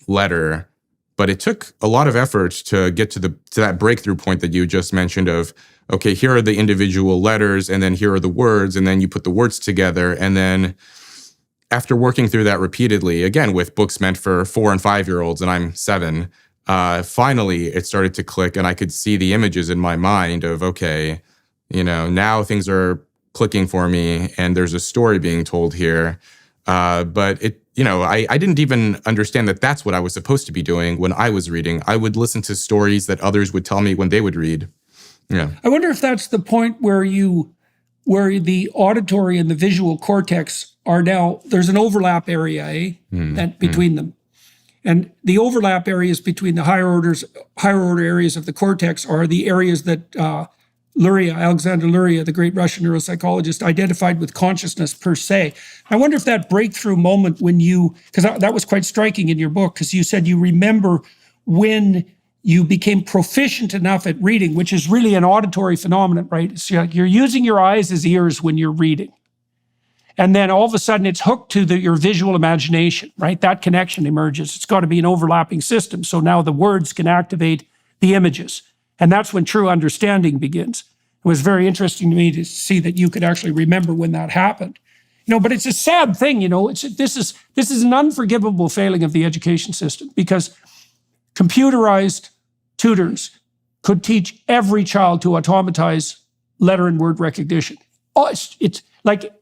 letter. But it took a lot of effort to get to that breakthrough point that you just mentioned of, okay, here are the individual letters, and then here are the words, and then you put the words together. And then after working through that repeatedly, again, with books meant for 4 and 5-year-olds, and I'm 7, finally it started to click, and I could see the images in my mind of, okay, now things are clicking for me, and there's a story being told here. But I didn't even understand that that's what I was supposed to be doing when I was reading. I would listen to stories that others would tell me when they would read. Yeah. I wonder if that's the point where the auditory and the visual cortex are now, there's an overlap area, between them. And the overlap areas between the higher order areas of the cortex are the areas that Alexander Luria, the great Russian neuropsychologist, identified with consciousness per se. I wonder if that breakthrough moment when because that was quite striking in your book, because you said you remember when you became proficient enough at reading, which is really an auditory phenomenon, right? So you're using your eyes as ears when you're reading. And then all of a sudden it's hooked to your visual imagination, right? That connection emerges. It's got to be an overlapping system. So now the words can activate the images. And that's when true understanding begins. It was very interesting to me to see that you could actually remember when that happened. But it's a sad thing, this is an unforgivable failing of the education system, because computerized tutors could teach every child to automatize letter and word recognition. Oh, it's like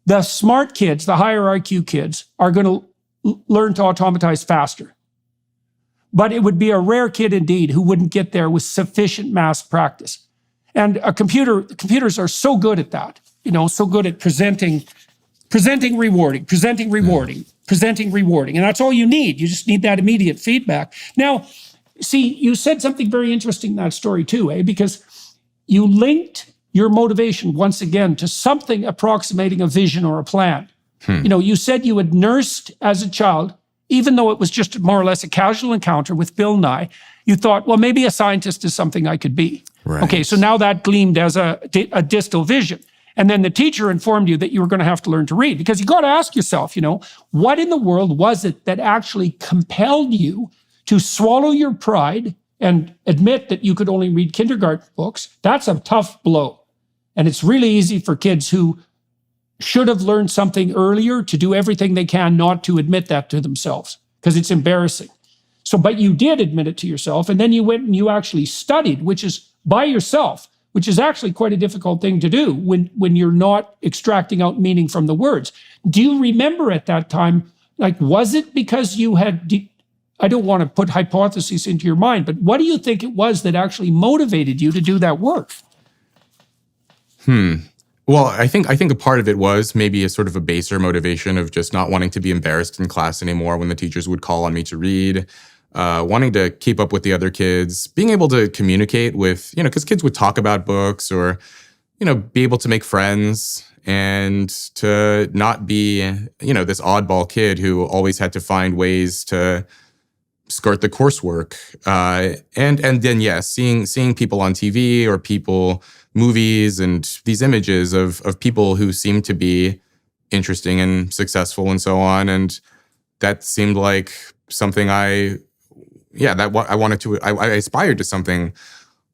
the smart kids, the higher IQ kids, are going to learn to automatize faster. But it would be a rare kid indeed who wouldn't get there with sufficient mass practice. And computers are so good at that, so good at presenting rewarding. And that's all you need. You just need that immediate feedback. Now, see, you said something very interesting in that story too, because you linked your motivation once again to something approximating a vision or a plan. You said you had nursed as a child, even though it was just more or less a casual encounter with Bill Nye, you thought, well, maybe a scientist is something I could be. Right. Okay, so now that gleamed as a distal vision. And then the teacher informed you that you were going to have to learn to read, because you got to ask yourself, what in the world was it that actually compelled you to swallow your pride and admit that you could only read kindergarten books? That's a tough blow. And it's really easy for kids who should have learned something earlier to do everything they can not to admit that to themselves, because it's embarrassing. So, but you did admit it to yourself, and then you went and you actually studied, which is by yourself, which is actually quite a difficult thing to do when you're not extracting out meaning from the words. Do you remember at that time, was it because you had, I don't want to put hypotheses into your mind, but what do you think it was that actually motivated you to do that work? Well, I think a part of it was maybe a sort of a baser motivation of just not wanting to be embarrassed in class anymore when the teachers would call on me to read. Wanting to keep up with the other kids, being able to communicate with, because kids would talk about books or, be able to make friends and to not be, this oddball kid who always had to find ways to skirt the coursework. And then, yes, seeing people on TV or movies and these images of people who seem to be interesting and successful and so on. And that seemed like something I aspired to something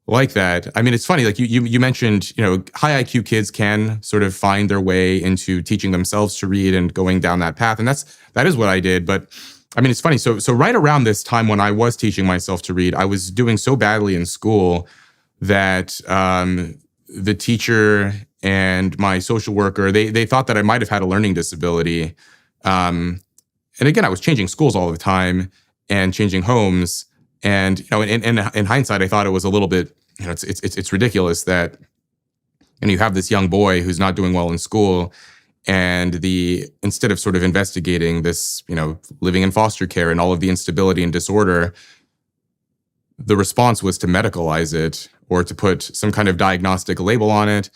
like that. I mean, it's funny, like you mentioned, high IQ kids can sort of find their way into teaching themselves to read and going down that path. And that is what I did. But I mean, it's funny. So right around this time when I was teaching myself to read, I was doing so badly in school that the teacher and my social worker, they thought that I might have had a learning disability. And again, I was changing schools all the time and changing homes. And, in hindsight, I thought it was a little bit, it's ridiculous that, you have this young boy who's not doing well in school, and instead of sort of investigating this, living in foster care and all of the instability and disorder, the response was to medicalize it or to put some kind of diagnostic label on it.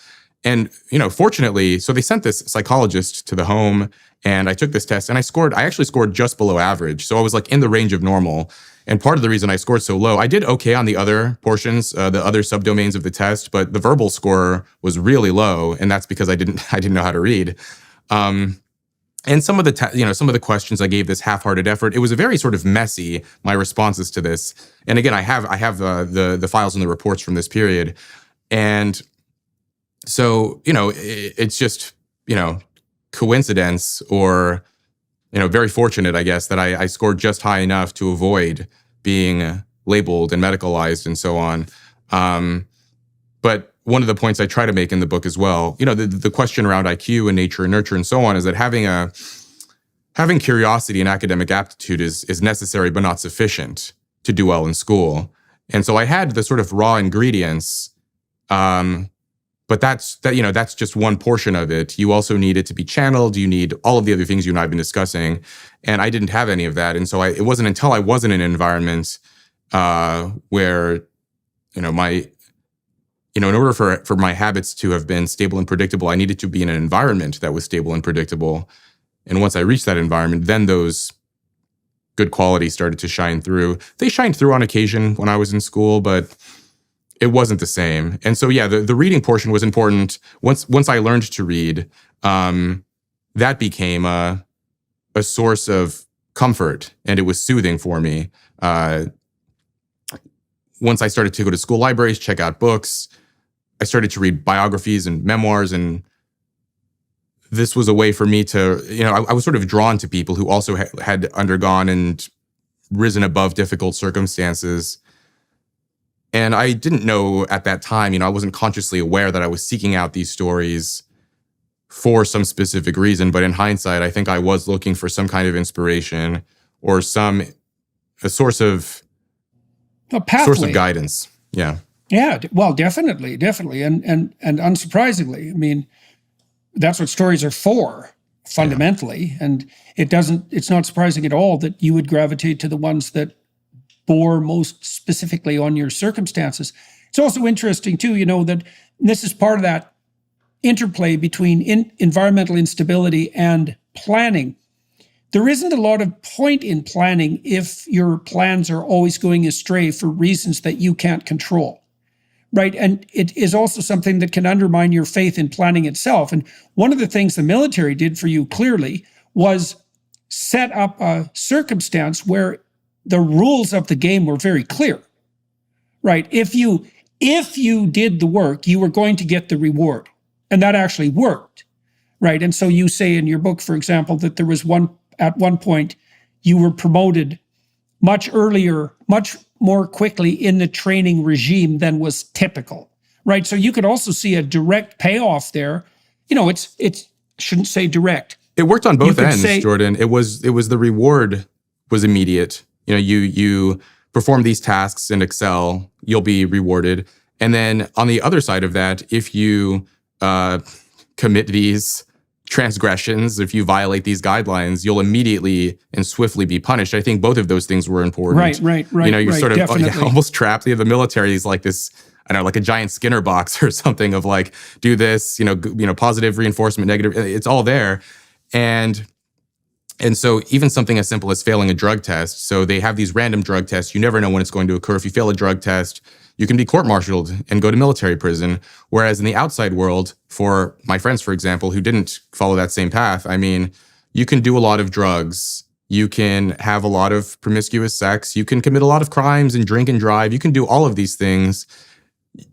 And, fortunately, so they sent this psychologist to the home, and I took this test and I actually scored just below average. So I was in the range of normal. And part of the reason I scored so low, I did okay on the other portions, the other subdomains of the test, but the verbal score was really low. And that's because I didn't know how to read. And some of the questions I gave this half-hearted effort. It was a very sort of messy, my responses to this. And again, I have the files and the reports from this period. And so, it's just, coincidence or, very fortunate, I guess, that I scored just high enough to avoid being labeled and medicalized and so on. But one of the points I try to make in the book as well, the question around IQ and nature and nurture and so on is that having curiosity and academic aptitude is necessary but not sufficient to do well in school. And so I had the sort of raw ingredients, but that's just one portion of it. You also need it to be channeled. You need all of the other things you and I have been discussing. And I didn't have any of that. And so it wasn't until I was in an environment where, in order for my habits to have been stable and predictable, I needed to be in an environment that was stable and predictable. And once I reached that environment, then those good qualities started to shine through. They shined through on occasion when I was in school, but it wasn't the same. And so, yeah, the reading portion was important. Once I learned to read, that became a source of comfort, and it was soothing for me. Once I started to go to school libraries, check out books, I started to read biographies and memoirs, and this was a way for me to, I was sort of drawn to people who also had undergone and risen above difficult circumstances. And I didn't know at that time, I wasn't consciously aware that I was seeking out these stories for some specific reason. But in hindsight, I think I was looking for some kind of inspiration or a source of guidance. Yeah. Yeah. Well, definitely. And unsurprisingly, I mean, that's what stories are for fundamentally. Yeah. And it's not surprising at all that you would gravitate to the ones that bore most specifically on your circumstances. It's also interesting too, that this is part of that interplay between environmental instability and planning. There isn't a lot of point in planning if your plans are always going astray for reasons that you can't control, right? And it is also something that can undermine your faith in planning itself. And one of the things the military did for you clearly was set up a circumstance where the rules of the game were very clear, right? If you did the work, you were going to get the reward. And that actually worked, right? And so you say in your book, for example, that there was at one point, you were promoted much earlier, much more quickly in the training regime than was typical, right? So you could also see a direct payoff there. It's shouldn't say direct. It worked on both ends, say, Jordan. It was the reward was immediate. You perform these tasks in Excel, you'll be rewarded. And then on the other side of that, if you commit these transgressions, if you violate these guidelines, you'll immediately and swiftly be punished. I think both of those things were important. Right. You're sort of definitely. almost trapped. The military is like this, I don't know, like a giant Skinner box or something of like, do this, positive reinforcement, negative, it's all there. And so even something as simple as failing a drug test. So they have these random drug tests. You never know when it's going to occur. If you fail a drug test, you can be court-martialed and go to military prison. Whereas in the outside world, for my friends, for example, who didn't follow that same path, I mean, you can do a lot of drugs. You can have a lot of promiscuous sex. You can commit a lot of crimes and drink and drive. You can do all of these things.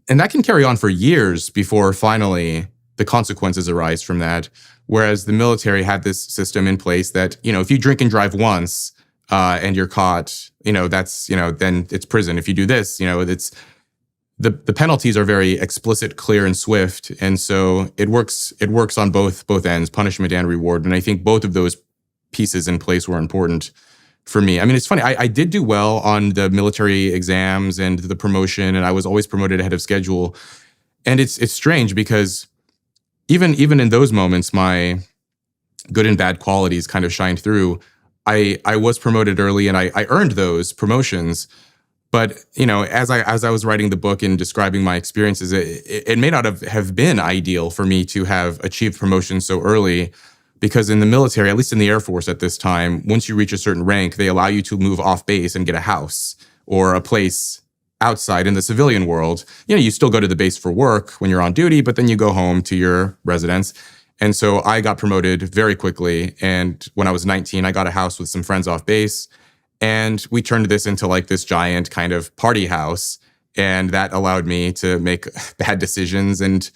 And that can carry on for years before finally the consequences arise from that. Whereas the military had this system in place that, if you drink and drive once and you're caught, that's, then it's prison. If you do this, it's the penalties are very explicit, clear, and swift. And so it works on both ends, punishment and reward. And I think both of those pieces in place were important for me. I mean, it's funny. I did do well on the military exams and the promotion, and I was always promoted ahead of schedule. And it's strange because even in those moments, my good and bad qualities kind of shined through. I was promoted early, and I earned those promotions. But as I was writing the book and describing my experiences, it may not have been ideal for me to have achieved promotion so early, because in the military, at least in the Air Force at this time, once you reach a certain rank, they allow you to move off base and get a house or a place outside in the civilian world. You still go to the base for work when you're on duty, but then you go home to your residence. And so I got promoted very quickly. And when I was 19, I got a house with some friends off base. And we turned this into like this giant kind of party house. And that allowed me to make bad decisions and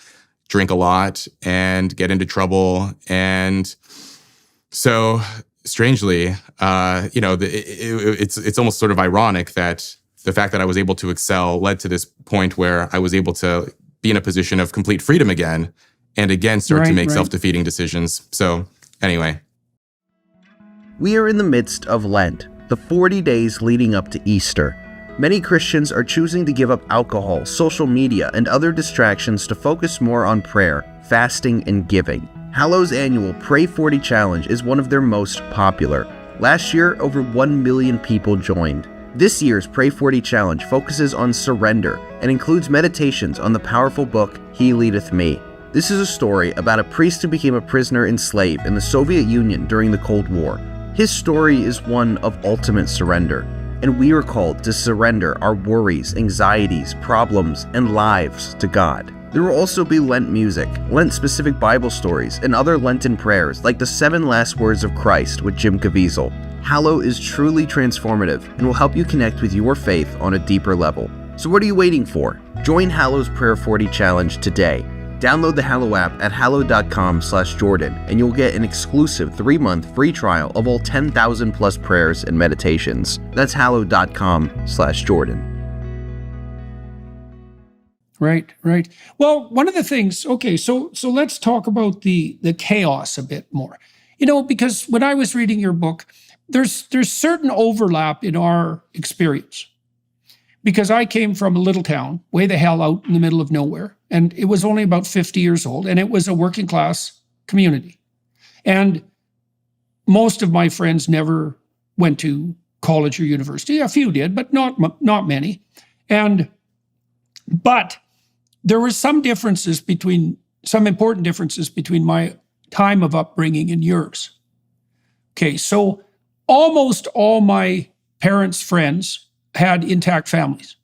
drink a lot and get into trouble. And so strangely, it's almost sort of ironic that the fact that I was able to excel led to this point where I was able to be in a position of complete freedom again and again start to make self-defeating decisions. So anyway. We are in the midst of Lent, the 40 days leading up to Easter. Many Christians are choosing to give up alcohol, social media, and other distractions to focus more on prayer, fasting, and giving. Hallow's annual Pray 40 Challenge is one of their most popular. Last year, over 1 million people joined. This year's Pray 40 Challenge focuses on surrender and includes meditations on the powerful book, He Leadeth Me. This is a story about a priest who became a prisoner and slave in the Soviet Union during the Cold War. His story is one of ultimate surrender, and we are called to surrender our worries, anxieties, problems, and lives to God. There will also be Lent music, Lent-specific Bible stories, and other Lenten prayers like the 7 Last Words of Christ with Jim Caviezel. Hallow is truly transformative and will help you connect with your faith on a deeper level. So what are you waiting for? Join Hallow's Prayer 40 Challenge today. Download the Hallow app at hallow.com/Jordan and you'll get an exclusive 3-month free trial of all 10,000 plus prayers and meditations. That's hallow.com/Jordan. Right. Well, one of the things, okay, so let's talk about the chaos a bit more. Because when I was reading your book, there's certain overlap in our experience. Because I came from a little town, way the hell out in the middle of nowhere, and it was only about 50 years old, and it was a working class community. And most of my friends never went to college or university. A few did, but not many. But there were some important differences between my time of upbringing and yours. Okay, so almost all my parents' friends had intact families.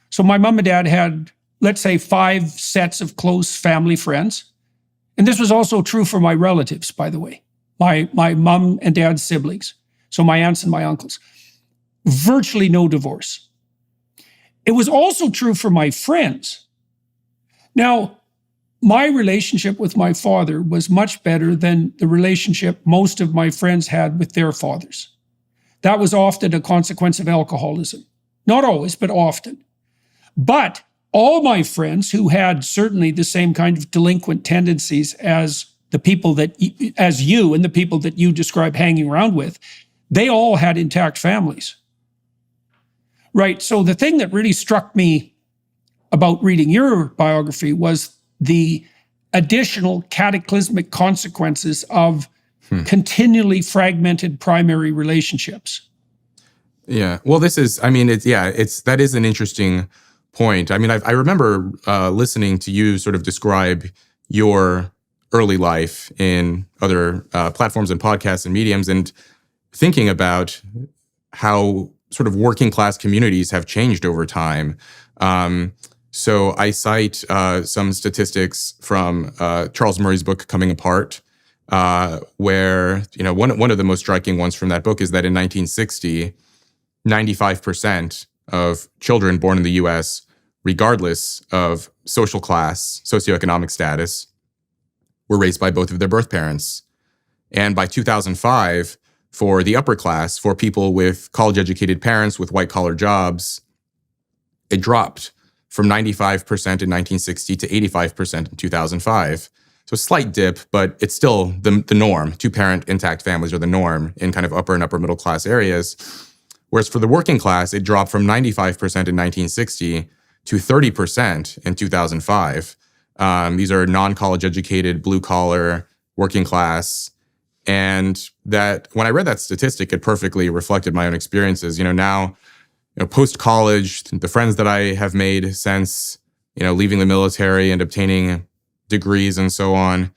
So my mom and dad had, let's say, 5 sets of close family friends. And this was also true for my relatives, by the way, my mom and dad's siblings. So my aunts and my uncles. Virtually no divorce. It was also true for my friends. Now, my relationship with my father was much better than the relationship most of my friends had with their fathers. That was often a consequence of alcoholism. Not always, but often. But all my friends who had certainly the same kind of delinquent tendencies as the people that, as you and the people that you describe hanging around with, they all had intact families. Right. So the thing that really struck me about reading your biography was the additional cataclysmic consequences of continually fragmented primary relationships. Yeah. Well, that is an interesting point. I mean, I remember listening to you sort of describe your early life in other platforms and podcasts and mediums, and thinking about how sort of working class communities have changed over time. So I cite some statistics from Charles Murray's book, Coming Apart, where, one of the most striking ones from that book is that in 1960, 95% of children born in the US, regardless of social class, socioeconomic status, were raised by both of their birth parents. And by 2005, for the upper class, for people with college-educated parents with white-collar jobs, it dropped from 95% in 1960 to 85% in 2005. So a slight dip, but it's still the norm. 2-parent intact families are the norm in kind of upper and upper middle class areas. Whereas for the working class, it dropped from 95% in 1960 to 30% in 2005. These are non-college educated, blue-collar, working class. And that when I read that statistic, it perfectly reflected my own experiences. Now, post-college, the friends that I have made since, leaving the military and obtaining degrees and so on,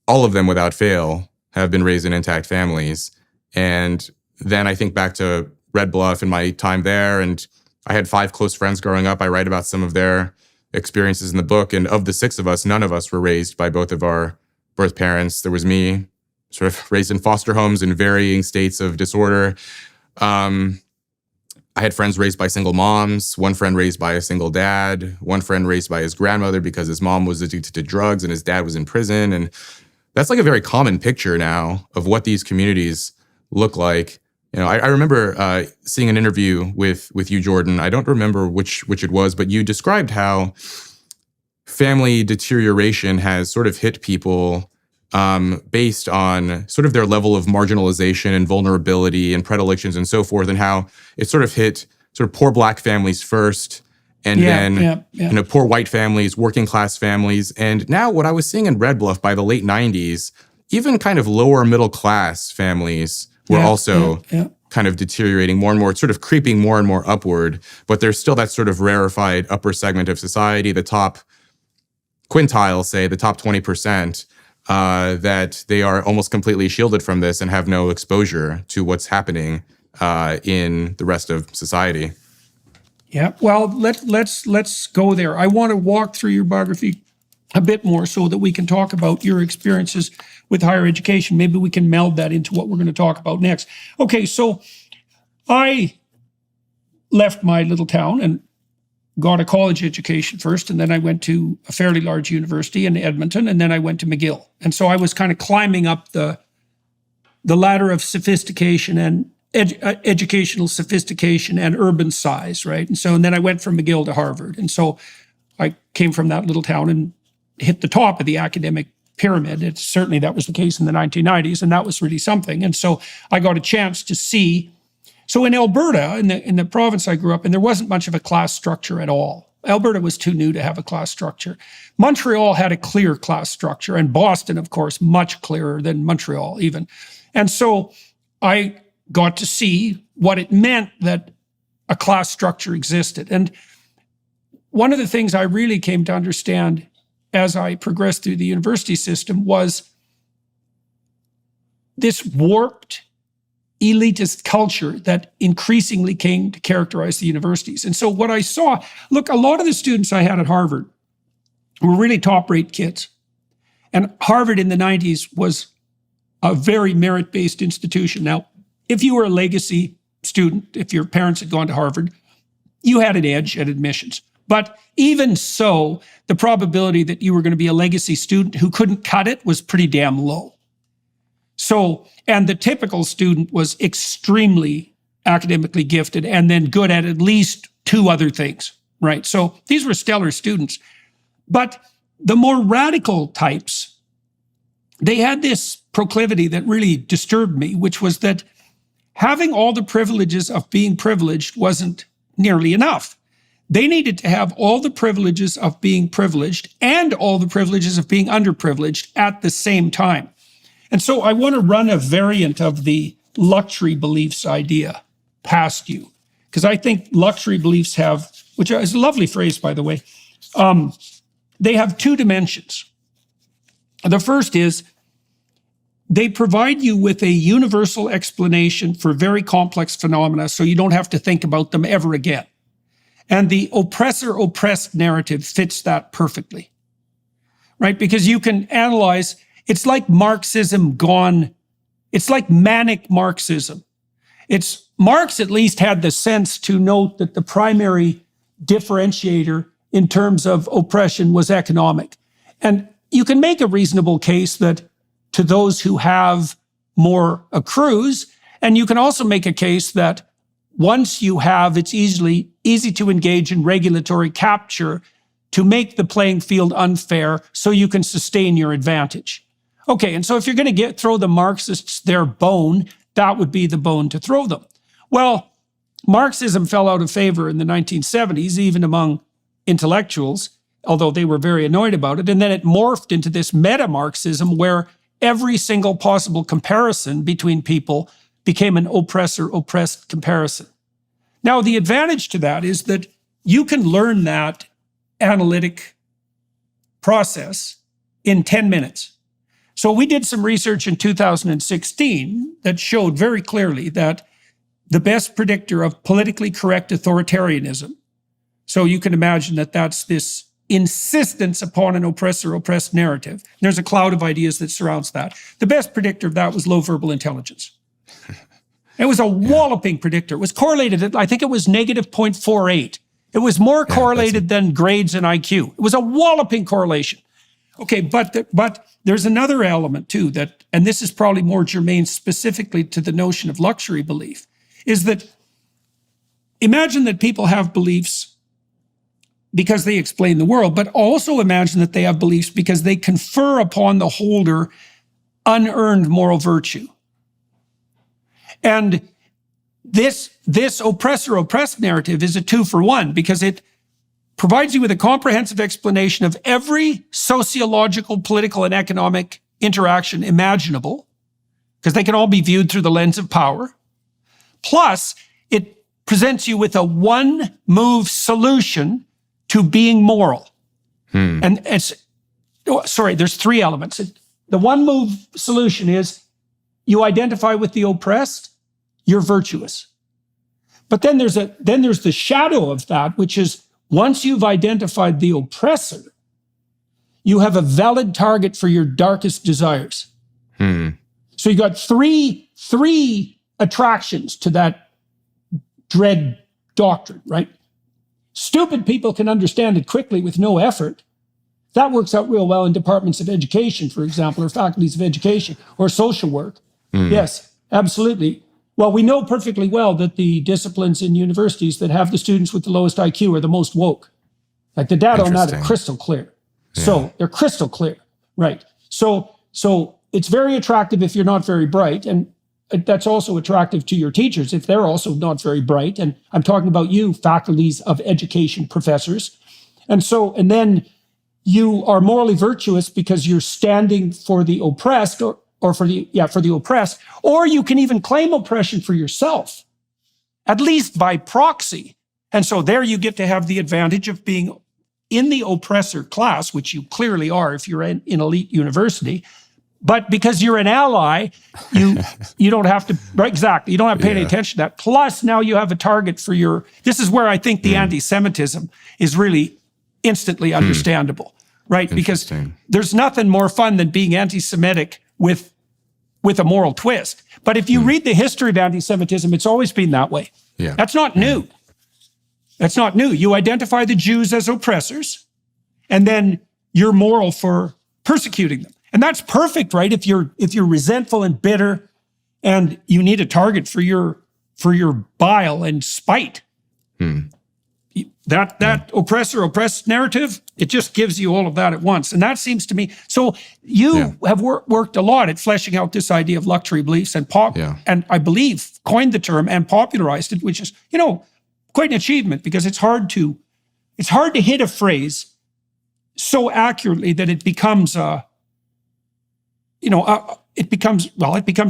all of them without fail have been raised in intact families. And then I think back to Red Bluff and my time there, and I had 5 close friends growing up. I write about some of their experiences in the book. And of the 6 of us, none of us were raised by both of our birth parents. There was me, sort of raised in foster homes in varying states of disorder. I had friends raised by single moms, one friend raised by a single dad, one friend raised by his grandmother because his mom was addicted to drugs and his dad was in prison. And that's like a very common picture now of what these communities look like. I remember seeing an interview with you, Jordan. I don't remember which it was, but you described how family deterioration has sort of hit people based on sort of their level of marginalization and vulnerability and predilections and so forth, and how it sort of hit sort of poor Black families first, and then poor white families, working class families. And now what I was seeing in Red Bluff by the late 90s, even kind of lower middle class families were also kind of deteriorating more and more, sort of creeping more and more upward. But there's still that sort of rarefied upper segment of society, the top quintile, say, the top 20%, that they are almost completely shielded from this and have no exposure to what's happening in the rest of society. Yeah, well, let's go there. I want to walk through your biography a bit more so that we can talk about your experiences with higher education. Maybe we can meld that into what we're going to talk about next. Okay, so I left my little town and got a college education first, and then I went to a fairly large university in Edmonton, and then I went to McGill. And so I was kind of climbing up the ladder of sophistication and educational sophistication and urban size, right? And then I went from McGill to Harvard. And so I came from that little town and hit the top of the academic pyramid. Certainly that was the case in the 1990s, and that was really something. And so I got a chance to see. So in Alberta, in the province I grew up in, there wasn't much of a class structure at all. Alberta was too new to have a class structure. Montreal had a clear class structure, and Boston, of course, much clearer than Montreal even. And so I got to see what it meant that a class structure existed. And one of the things I really came to understand as I progressed through the university system was this warped elitist culture that increasingly came to characterize the universities. And so what I saw, look, a lot of the students I had at Harvard were really top-rate kids. And Harvard in the 90s was a very merit-based institution. Now, if you were a legacy student, if your parents had gone to Harvard, you had an edge at admissions. But even so, the probability that you were going to be a legacy student who couldn't cut it was pretty damn low. So, and the typical student was extremely academically gifted and then good at least two other things, right? So these were stellar students. But the more radical types, they had this proclivity that really disturbed me, which was that having all the privileges of being privileged wasn't nearly enough. They needed to have all the privileges of being privileged and all the privileges of being underprivileged at the same time. And so I want to run a variant of the luxury beliefs idea past you, because I think luxury beliefs have, which is a lovely phrase, by the way, they have two dimensions. The first is they provide you with a universal explanation for very complex phenomena so you don't have to think about them ever again. And the oppressor-oppressed narrative fits that perfectly, right? Because you can analyze, it's like Marxism gone, it's like manic Marxism. Marx at least had the sense to note that the primary differentiator in terms of oppression was economic. And you can make a reasonable case that to those who have more accrues, and you can also make a case that once you have, it's easy to engage in regulatory capture to make the playing field unfair so you can sustain your advantage. Okay, and so if you're going to throw the Marxists their bone, that would be the bone to throw them. Well, Marxism fell out of favor in the 1970s, even among intellectuals, although they were very annoyed about it. And then it morphed into this meta-Marxism where every single possible comparison between people became an oppressor-oppressed comparison. Now, the advantage to that is that you can learn that analytic process in 10 minutes. So we did some research in 2016 that showed very clearly that the best predictor of politically correct authoritarianism, so you can imagine that that's this insistence upon an oppressor-oppressed narrative. There's a cloud of ideas that surrounds that. The best predictor of that was low verbal intelligence. It was a walloping predictor. It was correlated at, I think it was negative 0.48. It was more correlated than grades and IQ. It was a walloping correlation. Okay, but there's another element too that, and this is probably more germane specifically to the notion of luxury belief, is that imagine that people have beliefs because they explain the world, but also imagine that they have beliefs because they confer upon the holder unearned moral virtue. And this oppressor-oppressed narrative is a 2-for-1 because it provides you with a comprehensive explanation of every sociological, political, and economic interaction imaginable, because they can all be viewed through the lens of power. Plus, it presents you with a one-move solution to being moral. And there's 3 elements. The one-move solution is you identify with the oppressed, you're virtuous. But then there's the shadow of that, which is once you've identified the oppressor, you have a valid target for your darkest desires. So you got three attractions to that dread doctrine, right? Stupid people can understand it quickly with no effort. That works out real well in departments of education, for example, or faculties of education, or social work. Yes, absolutely. Well, we know perfectly well that the disciplines in universities that have the students with the lowest IQ are the most woke. Like the data on that are crystal clear. Yeah. So they're crystal clear, right? So it's very attractive if you're not very bright, and that's also attractive to your teachers if they're also not very bright. And I'm talking about you, faculties of education, professors. And then you are morally virtuous because you're standing for the oppressed or for the oppressed, or you can even claim oppression for yourself, at least by proxy. And so there you get to have the advantage of being in the oppressor class, which you clearly are if you're in elite university, But because you're an ally, you don't have to, right, exactly, you don't have to pay any attention to that. Plus, now you have a target for your, this is where I think the anti-Semitism is really instantly understandable, right? Because there's nothing more fun than being anti-Semitic with a moral twist. But if you read the history of anti-Semitism, it's always been that way. Yeah. That's not new. That's not new. You identify the Jews as oppressors, and then you're moral for persecuting them. And that's perfect, right? If you're resentful and bitter and you need a target for your bile and spite. That oppressor-oppressed narrative, it just gives you all of that at once. And that seems to me, so you have worked a lot at fleshing out this idea of luxury beliefs and and I believe coined the term and popularized it, which is, quite an achievement, because it's hard to hit a phrase so accurately that it becomes it becomes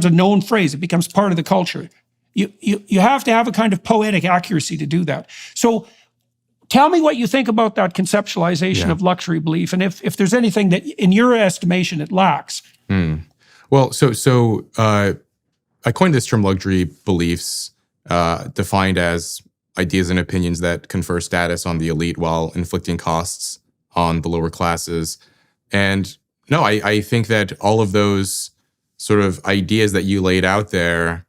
a known phrase. It becomes part of the culture. You have to have a kind of poetic accuracy to do that. So tell me what you think about that conceptualization of luxury belief, and if there's anything that, in your estimation, it lacks. Well, so I coined this term luxury beliefs, defined as ideas and opinions that confer status on the elite while inflicting costs on the lower classes. And no, I think that all of those sort of ideas that you laid out there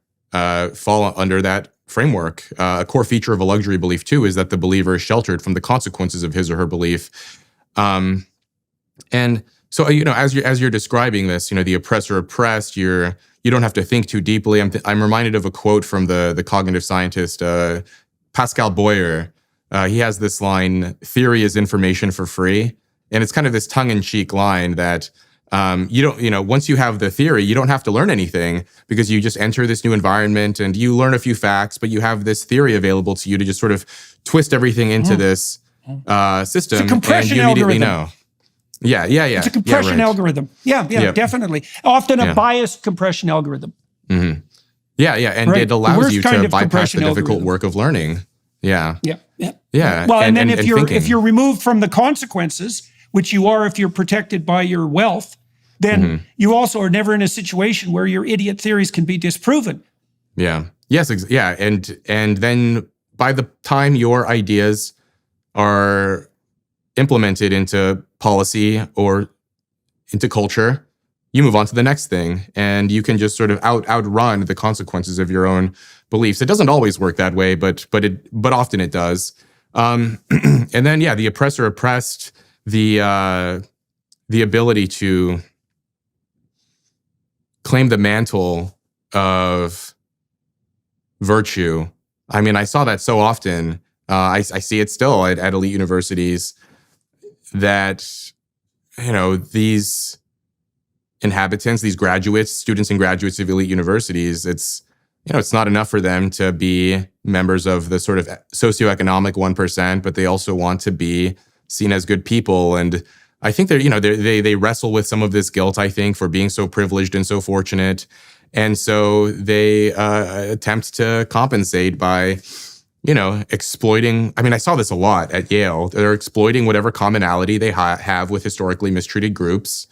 fall under that framework. A core feature of a luxury belief, too, is that the believer is sheltered from the consequences of his or her belief. And so, as you're describing this, the oppressor oppressed, you don't have to think too deeply. I'm reminded of a quote from the cognitive scientist Pascal Boyer. He has this line: "Theory is information for free." And it's kind of this tongue-in-cheek line that once you have the theory, you don't have to learn anything, because you just enter this new environment and you learn a few facts, but you have this theory available to you to just sort of twist everything into this system. It's a compression and you immediately algorithm. know. Yeah. It's a compression algorithm. Yeah, definitely. Often a biased compression algorithm. Mm-hmm. Yeah, and right? it allows you to bypass the difficult algorithm. work of learning. Yeah. Well, and then if you're removed from the consequences, which you are if you're protected by your wealth, then you also are never in a situation where your idiot theories can be disproven. Yeah. Yes. And then by the time your ideas are implemented into policy or into culture, you move on to the next thing, and you can just sort of outrun the consequences of your own beliefs. It doesn't always work that way, but often it does. And then the oppressor oppressed, the ability to claim the mantle of virtue. I mean, I saw that so often. I see it still at elite universities, that these inhabitants, these graduates, students and graduates of elite universities, it's not enough for them to be members of the sort of socioeconomic 1%, but they also want to be seen as good people. And I think they wrestle with some of this guilt, I think, for being so privileged and so fortunate. And so they attempt to compensate by, exploiting. I mean, I saw this a lot at Yale. They're exploiting whatever commonality they have with historically mistreated groups.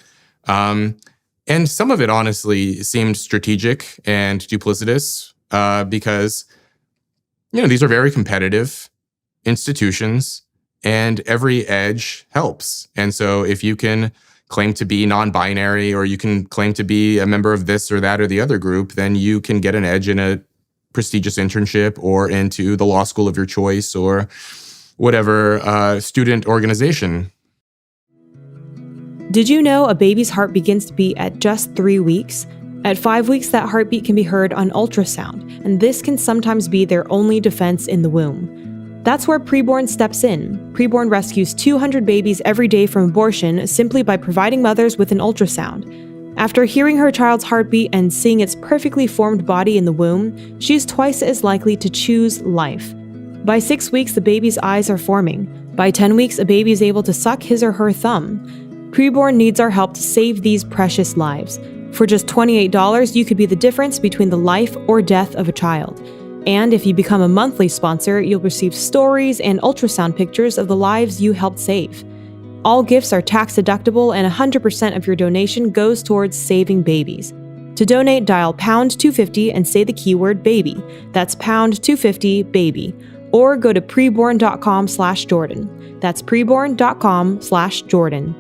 And some of it, honestly, seemed strategic and duplicitous because, these are very competitive institutions, and every edge helps. And so if you can claim to be non-binary, or you can claim to be a member of this or that or the other group, then you can get an edge in a prestigious internship or into the law school of your choice or whatever student organization. Did you know a baby's heart begins to beat at just 3 weeks? At 5 weeks, that heartbeat can be heard on ultrasound, and this can sometimes be their only defense in the womb. That's where Preborn steps in. Preborn rescues 200 babies every day from abortion simply by providing mothers with an ultrasound. After hearing her child's heartbeat and seeing its perfectly formed body in the womb, she's twice as likely to choose life. By 6 weeks, the baby's eyes are forming. By 10 weeks, a baby is able to suck his or her thumb. Preborn needs our help to save these precious lives. For just $28, you could be the difference between the life or death of a child. And if you become a monthly sponsor, you'll receive stories and ultrasound pictures of the lives you helped save. All gifts are tax deductible and 100% of your donation goes towards saving babies. To donate, dial pound 250 and say the keyword baby. That's pound 250 baby. Or go to preborn.com/Jordan. That's preborn.com/Jordan.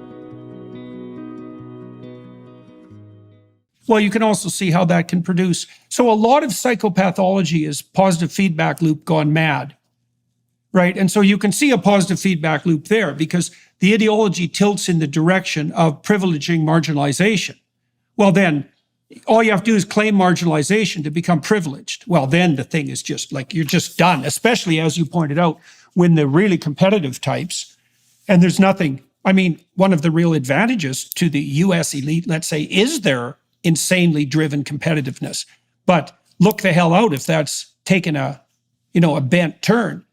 Well, you can also see how that can produce. So a lot of psychopathology is positive feedback loop gone mad, right? And so you can see a positive feedback loop there because the ideology tilts in the direction of privileging marginalization. Well, then all you have to do is claim marginalization to become privileged. Well, then the thing is just like, you're just done, especially as you pointed out, when the really competitive types, and there's nothing, I mean, one of the real advantages to the US elite, let's say, is their insanely driven competitiveness. But look the hell out if that's taken a bent turn,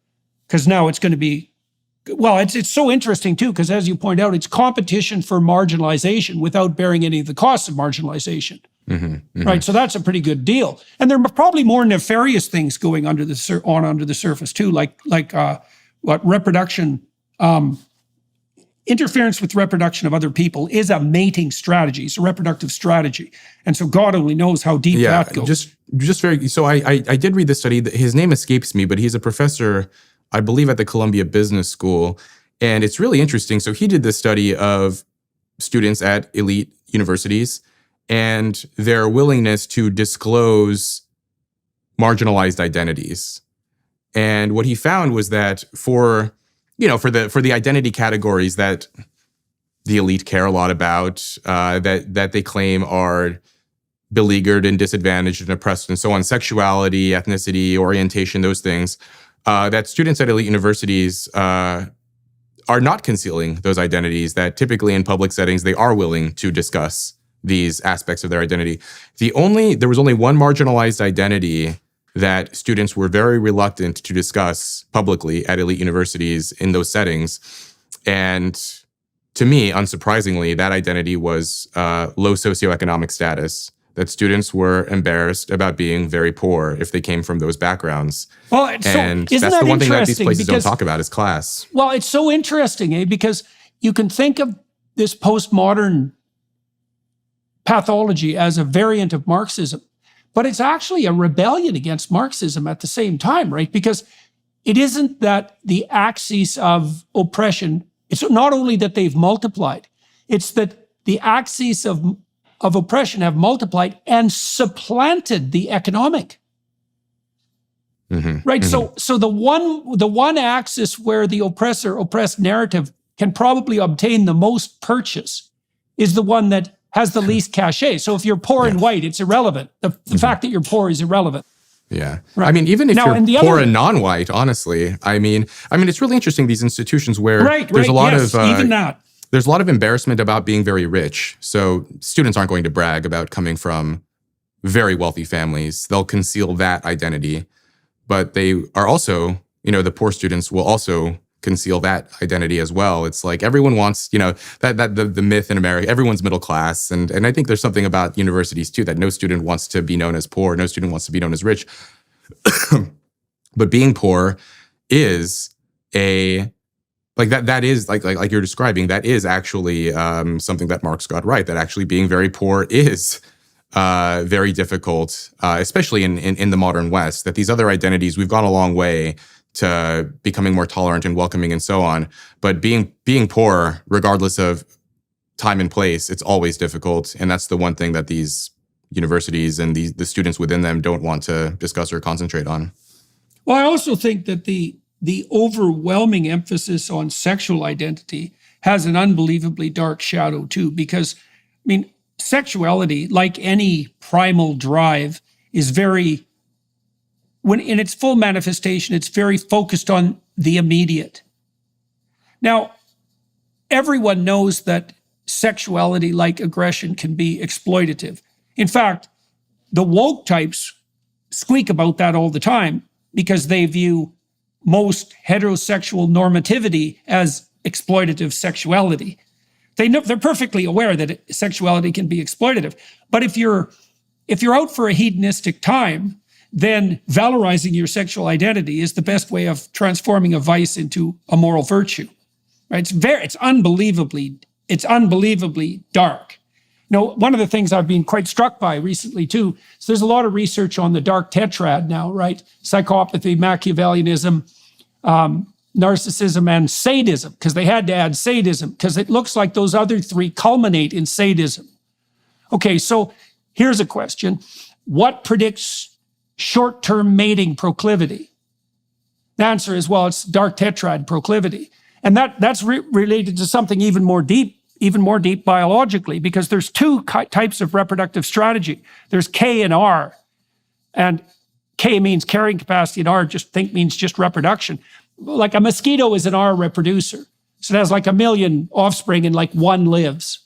because now it's going to be, well, it's so interesting too, because as you point out, it's competition for marginalization without bearing any of the costs of marginalization. Right, so that's a pretty good deal, and there are probably more nefarious things going under the surface too, like reproduction, interference with reproduction of other people is a mating strategy. It's a reproductive strategy, and so God only knows how deep that goes. Just very. So I did read this study. His name escapes me, but he's a professor, I believe, at the Columbia Business School, and it's really interesting. So he did this study of students at elite universities and their willingness to disclose marginalized identities. And what he found was that for the identity categories that the elite care a lot about, that they claim are beleaguered and disadvantaged and oppressed and so on, sexuality, ethnicity, orientation, those things, that students at elite universities are not concealing those identities, that typically in public settings they are willing to discuss these aspects of their identity. There was only one marginalized identity that students were very reluctant to discuss publicly at elite universities in those settings. And to me, unsurprisingly, that identity was low socioeconomic status, that students were embarrassed about being very poor if they came from those backgrounds. Well, and isn't that's that the one thing that these places because, don't talk about is class. Well, it's so interesting, because you can think of this postmodern pathology as a variant of Marxism, but it's actually a rebellion against Marxism at the same time, right? Because it isn't that the axes of oppression, it's not only that they've multiplied, it's that the axes of oppression have multiplied and supplanted the economic. Right? So the one axis where the oppressor-oppressed narrative can probably obtain the most purchase is the one that has the least cachet. So if you're poor and white, it's irrelevant. The fact that you're poor is irrelevant. Yeah. Right. I mean, even if Now, you're poor and non-white, honestly, I mean, it's really interesting, these institutions where there's a lot of even that. There's a lot of embarrassment about being very rich. So students aren't going to brag about coming from very wealthy families. They'll conceal that identity. But they are also, the poor students will also conceal that identity as well. It's like everyone wants, that the myth in America, everyone's middle class. And I think there's something about universities too, that no student wants to be known as poor, no student wants to be known as rich. But being poor is that is like you're describing, that is actually something that Marx got right, that actually being very poor is very difficult, especially in the modern West, that these other identities, we've gone a long way to becoming more tolerant and welcoming and so on. But being poor, regardless of time and place, it's always difficult. And that's the one thing that these universities and the students within them don't want to discuss or concentrate on. Well, I also think that the overwhelming emphasis on sexual identity has an unbelievably dark shadow too, because, sexuality, like any primal drive, is when in its full manifestation, it's very focused on the immediate. Now, everyone knows that sexuality, like aggression, can be exploitative. In fact, the woke types squeak about that all the time because they view most heterosexual normativity as exploitative sexuality. They're perfectly aware that sexuality can be exploitative. But if you're out for a hedonistic time, then valorizing your sexual identity is the best way of transforming a vice into a moral virtue. right? It's unbelievably dark. One of the things I've been quite struck by recently too, is there's a lot of research on the dark tetrad now, right? Psychopathy, Machiavellianism, narcissism, and sadism, because they had to add sadism, because it looks like those other three culminate in sadism. Okay, so here's a question. What predicts short-term mating proclivity? The answer is, well, it's dark tetrad proclivity. And that's related to something even more deep biologically, because there's two types of reproductive strategy. There's K and R. And K means carrying capacity, and R means just reproduction. Like a mosquito is an R reproducer. So it has like 1 million offspring and like one lives.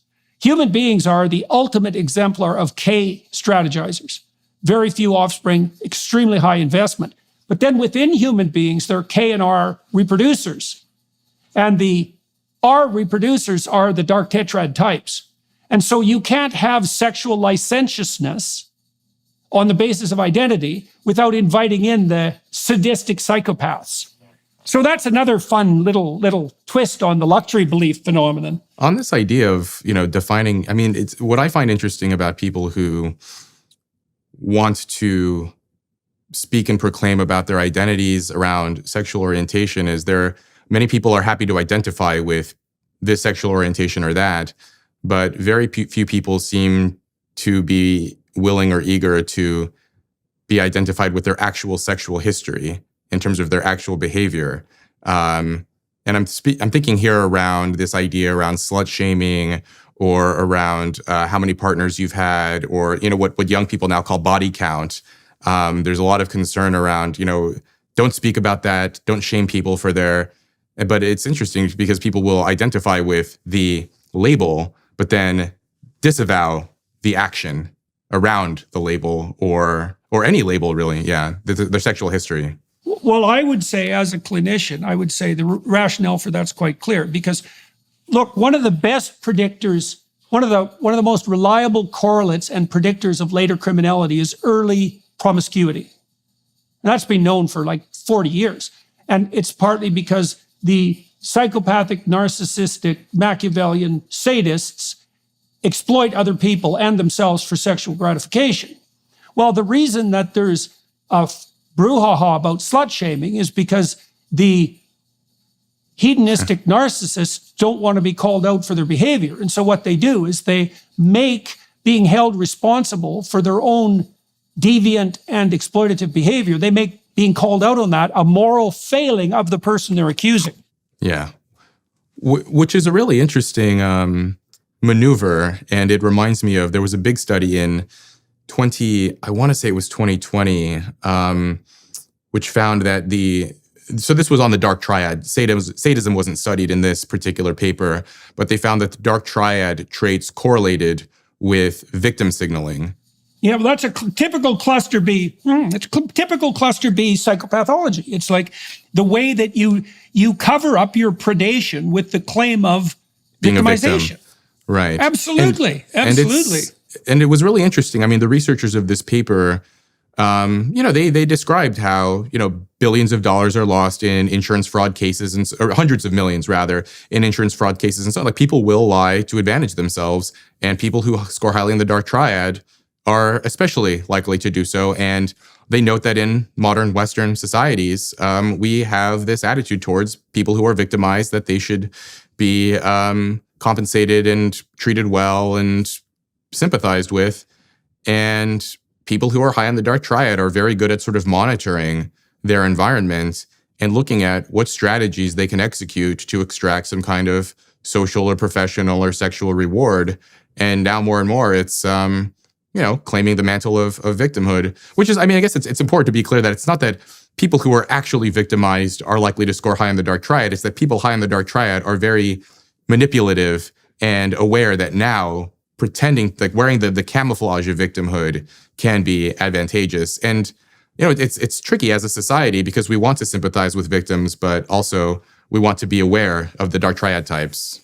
Human beings are the ultimate exemplar of K strategizers. Very few offspring, extremely high investment. But then within human beings, there are K and R reproducers. And the R reproducers are the dark tetrad types. And so you can't have sexual licentiousness on the basis of identity without inviting in the sadistic psychopaths. So that's another fun little twist on the luxury belief phenomenon. On this idea of, defining, it's what I find interesting about people who want to speak and proclaim about their identities around sexual orientation is many people are happy to identify with this sexual orientation or that, but very few people seem to be willing or eager to be identified with their actual sexual history in terms of their actual behavior. And I'm thinking here around this idea around slut shaming, or around how many partners you've had, or what young people now call body count. There's a lot of concern around, don't speak about that, don't shame people for but it's interesting because people will identify with the label, but then disavow the action around the label or any label really, their sexual history. Well, I would say as a clinician, I would say the rationale for that's quite clear, because look, one of the best predictors, one of the most reliable correlates and predictors of later criminality is early promiscuity. And that's been known for like 40 years. And it's partly because the psychopathic, narcissistic, Machiavellian sadists exploit other people and themselves for sexual gratification. Well, the reason that there's a brouhaha about slut shaming is because the hedonistic narcissists don't want to be called out for their behavior. And so what they do is they make being held responsible for their own deviant and exploitative behavior, they make being called out on that a moral failing of the person they're accusing. Yeah. Which is a really interesting maneuver. And it reminds me of, there was a big study in 2020, which found that so this was on the dark triad. Sadism wasn't studied in this particular paper, but they found that the dark triad traits correlated with victim signaling. Yeah, well, that's a typical cluster B. It's typical cluster B psychopathology. It's like the way that you cover up your predation with the claim of being victimization. A victim. Right. Absolutely. Absolutely. And it was really interesting. I mean, the researchers of this paper, they described how, billions of dollars are lost in insurance fraud cases, or hundreds of millions rather, in insurance fraud cases. And so like people will lie to advantage themselves, and people who score highly in the dark triad are especially likely to do so. And they note that in modern Western societies, we have this attitude towards people who are victimized, that they should be compensated and treated well and sympathized with. And people who are high on the dark triad are very good at sort of monitoring their environment and looking at what strategies they can execute to extract some kind of social or professional or sexual reward. And now more and more, it's claiming the mantle of victimhood, which is, I guess it's important to be clear that it's not that people who are actually victimized are likely to score high on the dark triad. It's that people high on the dark triad are very manipulative and aware that now pretending, like wearing the camouflage of victimhood can be advantageous. And, it's tricky as a society because we want to sympathize with victims, but also we want to be aware of the dark triad types.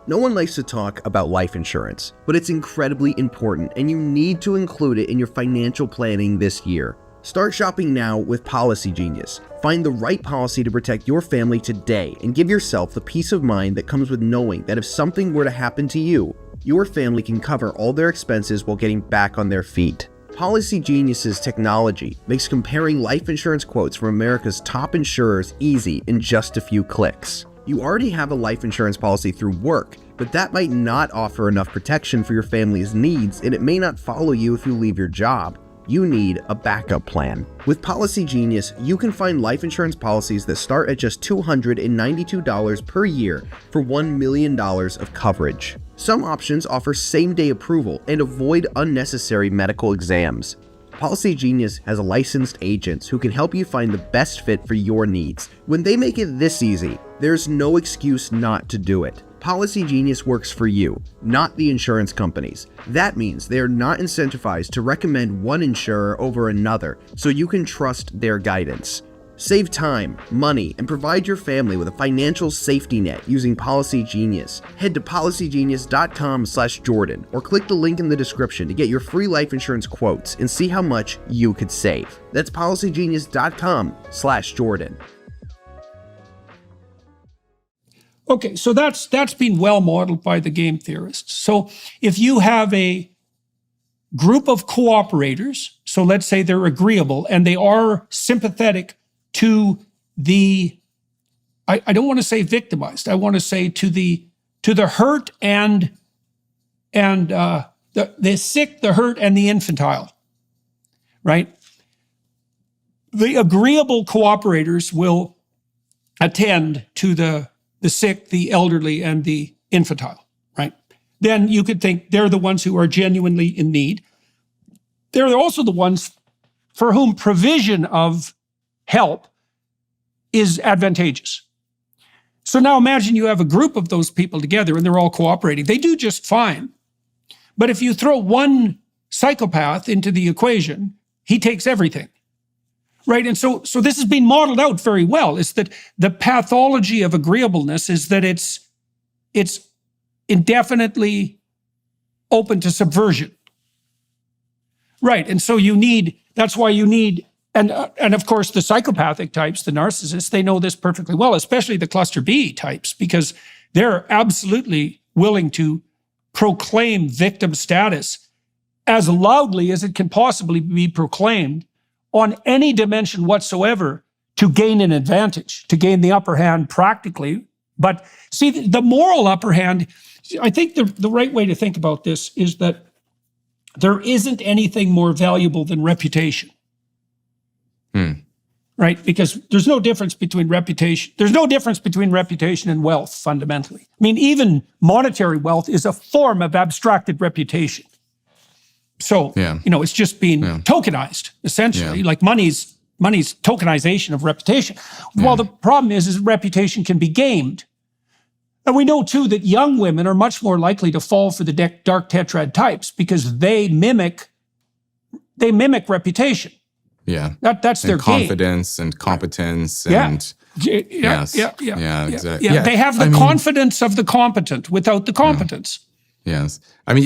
No one likes to talk about life insurance, but it's incredibly important and you need to include it in your financial planning this year. Start shopping now with Policy Genius. Find the right policy to protect your family today and give yourself the peace of mind that comes with knowing that if something were to happen to you, your family can cover all their expenses while getting back on their feet. Policy Genius's technology makes comparing life insurance quotes from America's top insurers easy in just a few clicks. You already have a life insurance policy through work, but that might not offer enough protection for your family's needs, and it may not follow you if you leave your job. You need a backup plan. With Policy Genius, you can find life insurance policies that start at just $292 per year for $1 million of coverage. Some options offer same-day approval and avoid unnecessary medical exams. Policy Genius has licensed agents who can help you find the best fit for your needs. When they make it this easy, there's no excuse not to do it. Policy Genius works for you, not the insurance companies. That means they are not incentivized to recommend one insurer over another, so you can trust their guidance. Save time, money, and provide your family with a financial safety net using Policy Genius. Head to policygenius.com/Jordan or click the link in the description to get your free life insurance quotes and see how much you could save. That's policygenius.com/Jordan. Okay, so that's been well modeled by the game theorists. So if you have a group of cooperators, so let's say they're agreeable and they are sympathetic to the, I don't want to say victimized, I want to say to the hurt and the sick, the hurt, and the infantile, right? The agreeable cooperators will attend to the sick, the elderly, and the infantile, right? Then you could think they're the ones who are genuinely in need. They're also the ones for whom provision of help is advantageous. So now imagine you have a group of those people together and they're all cooperating. They do just fine. But if you throw one psychopath into the equation, he takes everything. Right, and so this has been modeled out very well, is that the pathology of agreeableness is that it's indefinitely open to subversion. Right, and so that's why you need, and of course the psychopathic types, the narcissists, they know this perfectly well, especially the cluster B types, because they're absolutely willing to proclaim victim status as loudly as it can possibly be proclaimed on any dimension whatsoever to gain an advantage, to gain the upper hand practically. But see, the moral upper hand, I think the right way to think about this is that there isn't anything more valuable than reputation. Right? Because there's no difference between reputation. There's no difference between reputation and wealth, fundamentally. I mean, even monetary wealth is a form of abstracted reputation. So, it's just being tokenized, essentially, like money's tokenization of reputation. Well, the problem is reputation can be gamed. And we know, too, that young women are much more likely to fall for the dark tetrad types because they mimic reputation. Yeah. That's their confidence and competence and exactly. Yeah. They have the confidence of the competent without the competence. Yes. I mean,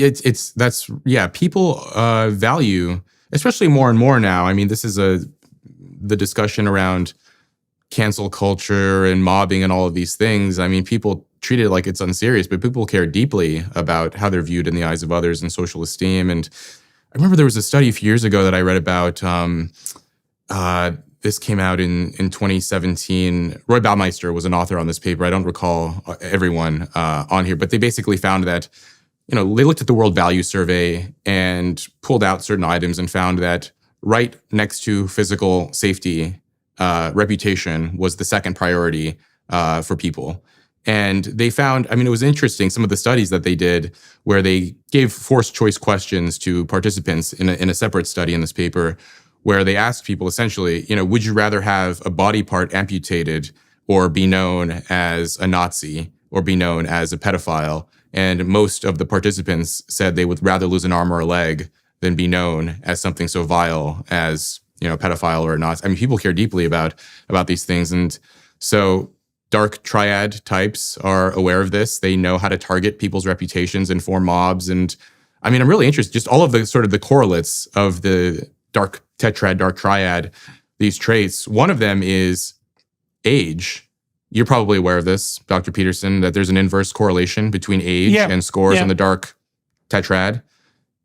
people value, especially more and more now. I mean, this is the discussion around cancel culture and mobbing and all of these things. I mean, people treat it like it's unserious, but people care deeply about how they're viewed in the eyes of others and social esteem. And I remember there was a study a few years ago that I read about. This came out in 2017. Roy Baumeister was an author on this paper. I don't recall everyone on here, but they basically found that they looked at the World Value Survey and pulled out certain items and found that right next to physical safety, reputation was the second priority for people. And they found, it was interesting, some of the studies that they did where they gave forced choice questions to participants in a separate study in this paper, where they asked people essentially, would you rather have a body part amputated or be known as a Nazi or be known as a pedophile? And most of the participants said they would rather lose an arm or a leg than be known as something so vile as, a pedophile or a Nazi. I mean, people care deeply about these things. And so dark triad types are aware of this. They know how to target people's reputations and form mobs. And I'm really interested, just all of the sort of the correlates of the dark tetrad, dark triad, these traits. One of them is age. You're probably aware of this, Dr. Peterson, that there's an inverse correlation between age and scores on the dark tetrad,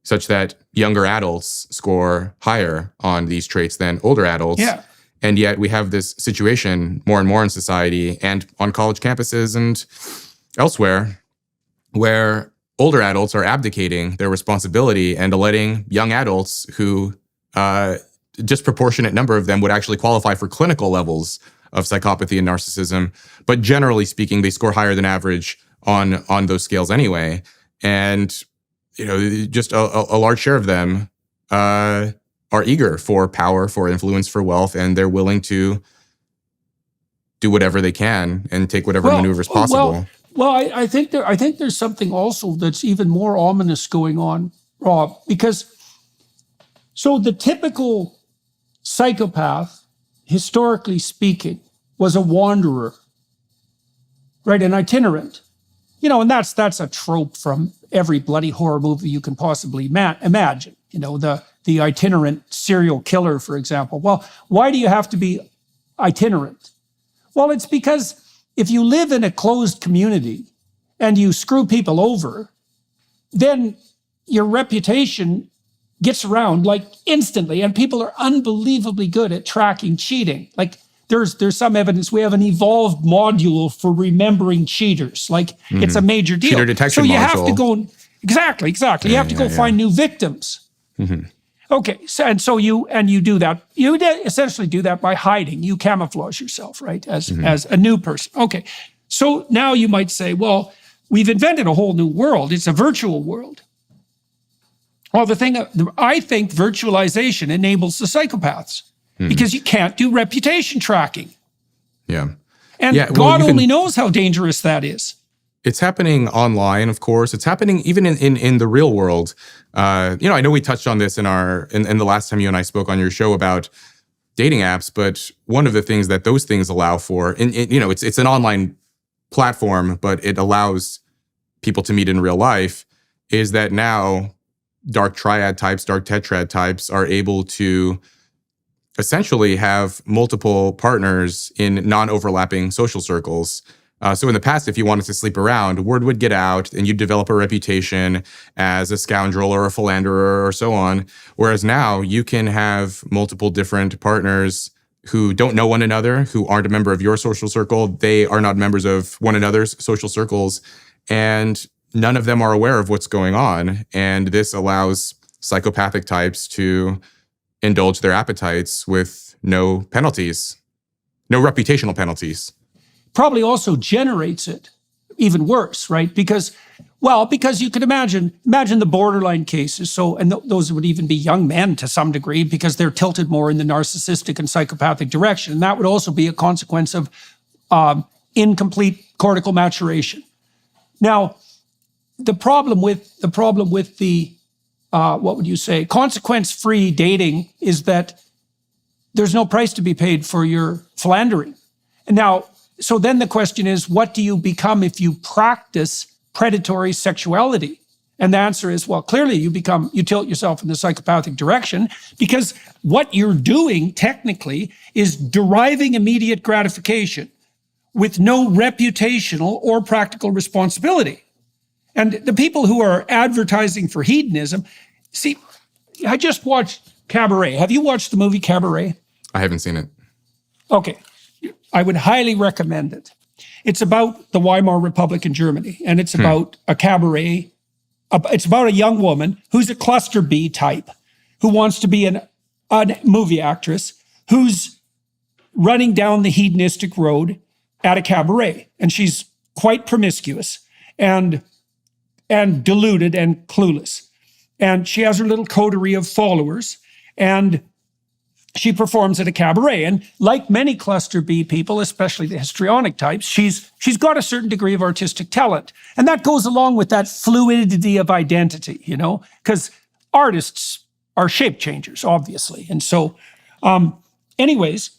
such that younger adults score higher on these traits than older adults. Yeah. And yet we have this situation more and more in society and on college campuses and elsewhere where older adults are abdicating their responsibility and letting young adults who disproportionate number of them would actually qualify for clinical levels of psychopathy and narcissism. But generally speaking, they score higher than average on those scales anyway. And, just a large share of them are eager for power, for influence, for wealth, and they're willing to do whatever they can and take whatever maneuvers possible. Well, I think there's something also that's even more ominous going on, Rob, because so the typical psychopath, historically speaking, was a wanderer, right? An itinerant. And that's a trope from every bloody horror movie you can possibly imagine. The itinerant serial killer, for example. Well, why do you have to be itinerant? Well, it's because if you live in a closed community and you screw people over, then your reputation gets around like instantly, and people are unbelievably good at tracking cheating. Like there's some evidence we have an evolved module for remembering cheaters. Like it's a major deal. Cheater detection so you module. have to go exactly. You have to go find new victims. Mm-hmm. Okay, so you do that. You essentially do that by hiding. You camouflage yourself, right, as a new person. Okay, so now you might say, well, we've invented a whole new world. It's a virtual world. Well, I think virtualization enables the psychopaths because you can't do reputation tracking. Yeah. And God only knows how dangerous that is. It's happening online, of course. It's happening even in the real world. I know we touched on this in the last time you and I spoke on your show about dating apps, but one of the things that those things allow for, it's an online platform, but it allows people to meet in real life, is that now dark triad types, dark tetrad types are able to essentially have multiple partners in non-overlapping social circles. So in the past, if you wanted to sleep around, word would get out and you'd develop a reputation as a scoundrel or a philanderer or so on. Whereas now you can have multiple different partners who don't know one another, who aren't a member of your social circle. They are not members of one another's social circles. And none of them are aware of what's going on. And this allows psychopathic types to indulge their appetites with no penalties, no reputational penalties. Probably also generates it even worse, right? Because you could imagine the borderline cases. So, and those would even be young men to some degree because they're tilted more in the narcissistic and psychopathic direction. And that would also be a consequence of incomplete cortical maturation. Now, the problem with the what would you say, consequence-free dating is that there's no price to be paid for your philandering. And now, so then the question is, what do you become if you practice predatory sexuality? And the answer is, well, clearly you tilt yourself in the psychopathic direction because what you're doing technically is deriving immediate gratification with no reputational or practical responsibility. And the people who are advertising for hedonism, see, I just watched Cabaret. Have you watched the movie Cabaret? I haven't seen it. Okay. I would highly recommend it. It's about the Weimar Republic in Germany, and it's about a cabaret. It's about a young woman who's a cluster B type, who wants to be a movie actress, who's running down the hedonistic road at a cabaret. And she's quite promiscuous and deluded and clueless. And she has her little coterie of followers, and she performs at a cabaret. And like many cluster B people, especially the histrionic types, she's got a certain degree of artistic talent. And that goes along with that fluidity of identity, because artists are shape changers, obviously. And so, anyways,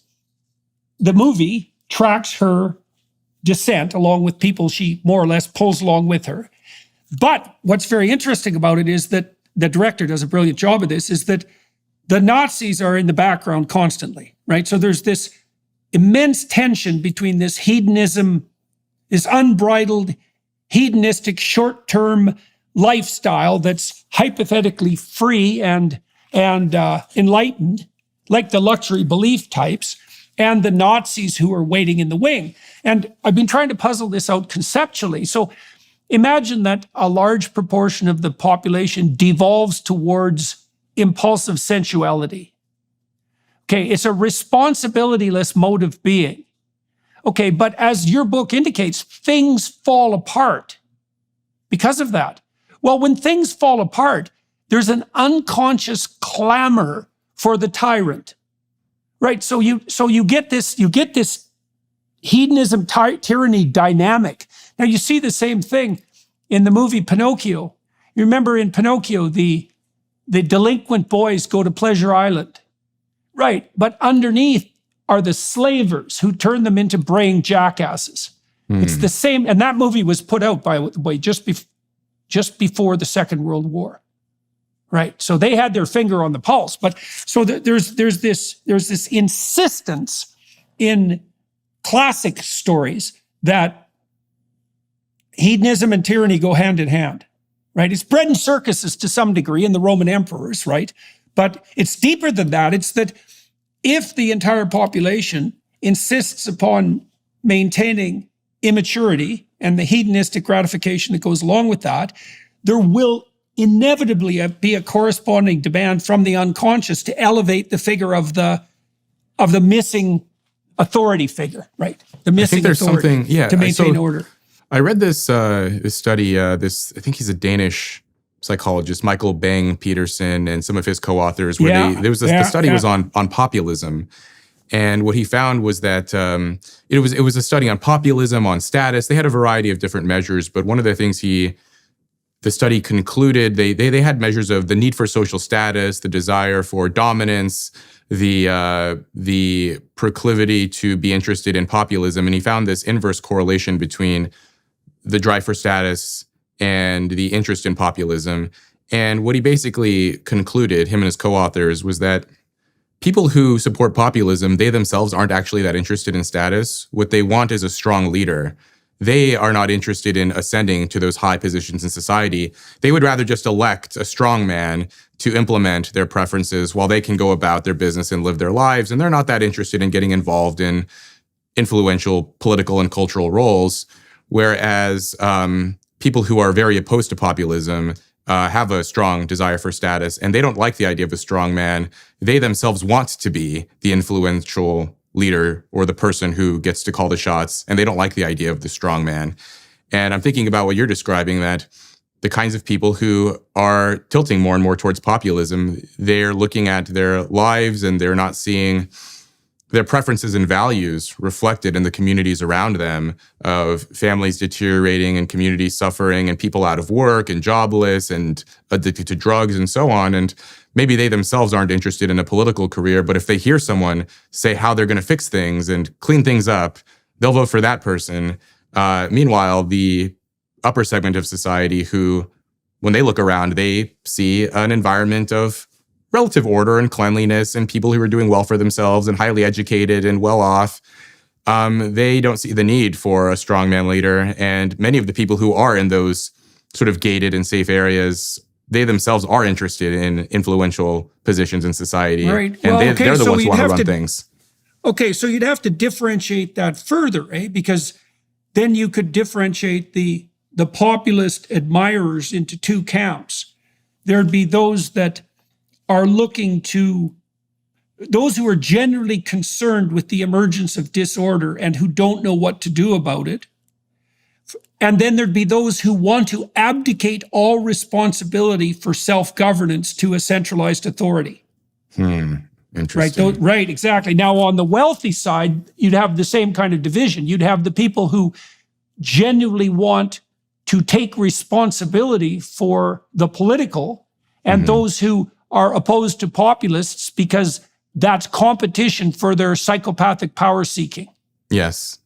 the movie tracks her descent along with people she more or less pulls along with her. But what's very interesting about it is that the director does a brilliant job of this, is that the Nazis are in the background constantly, right? So there's this immense tension between this hedonism, this unbridled, hedonistic, short-term lifestyle that's hypothetically free and enlightened, like the luxury belief types, and the Nazis who are waiting in the wing. And I've been trying to puzzle this out conceptually. So imagine that a large proportion of the population devolves towards impulsive sensuality. Okay, it's a responsibility-less mode of being. Okay, but as your book indicates, things fall apart because of that. Well, when things fall apart, there's an unconscious clamor for the tyrant, right? So you get this hedonism tyranny dynamic. Now you see the same thing in the movie Pinocchio. You remember in Pinocchio, the delinquent boys go to Pleasure Island, right? But underneath are the slavers who turn them into braying jackasses. It's the same, and that movie was put out, by the way, just before the Second World War, right? So they had their finger on the pulse. But so there's this insistence in classic stories that hedonism and tyranny go hand in hand, right? It's bread and circuses to some degree in the Roman emperors, right? But it's deeper than that. It's that if the entire population insists upon maintaining immaturity and the hedonistic gratification that goes along with that, there will inevitably be a corresponding demand from the unconscious to elevate the figure of the missing authority figure, right? The missing authority to maintain order. I read this study. I think he's a Danish psychologist, Michael Bang Peterson, and some of his co-authors. Where the study was on populism, and what he found was that it was a study on populism, on status. They had a variety of different measures, but one of the things the study concluded, they had measures of the need for social status, the desire for dominance, the proclivity to be interested in populism, and he found this inverse correlation between the drive for status and the interest in populism. And what he basically concluded, him and his co-authors, was that people who support populism, they themselves aren't actually that interested in status. What they want is a strong leader. They are not interested in ascending to those high positions in society. They would rather just elect a strong man to implement their preferences while they can go about their business and live their lives. And they're not that interested in getting involved in influential political and cultural roles. Whereas people who are very opposed to populism have a strong desire for status, and they don't like the idea of a strong man. They themselves want to be the influential leader or the person who gets to call the shots, and they don't like the idea of the strong man. And I'm thinking about what you're describing, that the kinds of people who are tilting more and more towards populism, they're looking at their lives and they're not seeing their preferences and values reflected in the communities around them, of families deteriorating and communities suffering and people out of work and jobless and addicted to drugs and so on. And maybe they themselves aren't interested in a political career, but if they hear someone say how they're going to fix things and clean things up, they'll vote for that person. Meanwhile, the upper segment of society who, when they look around, they see an environment of relative order and cleanliness and people who are doing well for themselves and highly educated and well off. They don't see the need for a strongman leader. And many of the people who are in those sort of gated and safe areas, they themselves are interested in influential positions in society. Right. And they're the ones who want to run things. Okay, so you'd have to differentiate that further, eh? Because then you could differentiate the populist admirers into two camps. There'd be those that are looking to, those who are generally concerned with the emergence of disorder and who don't know what to do about it. And then there'd be those who want to abdicate all responsibility for self-governance to a centralized authority. Interesting. Right, exactly. Now, on the wealthy side, you'd have the same kind of division. You'd have the people who genuinely want to take responsibility for the political, and those who are opposed to populists because that's competition for their psychopathic power seeking. Yes.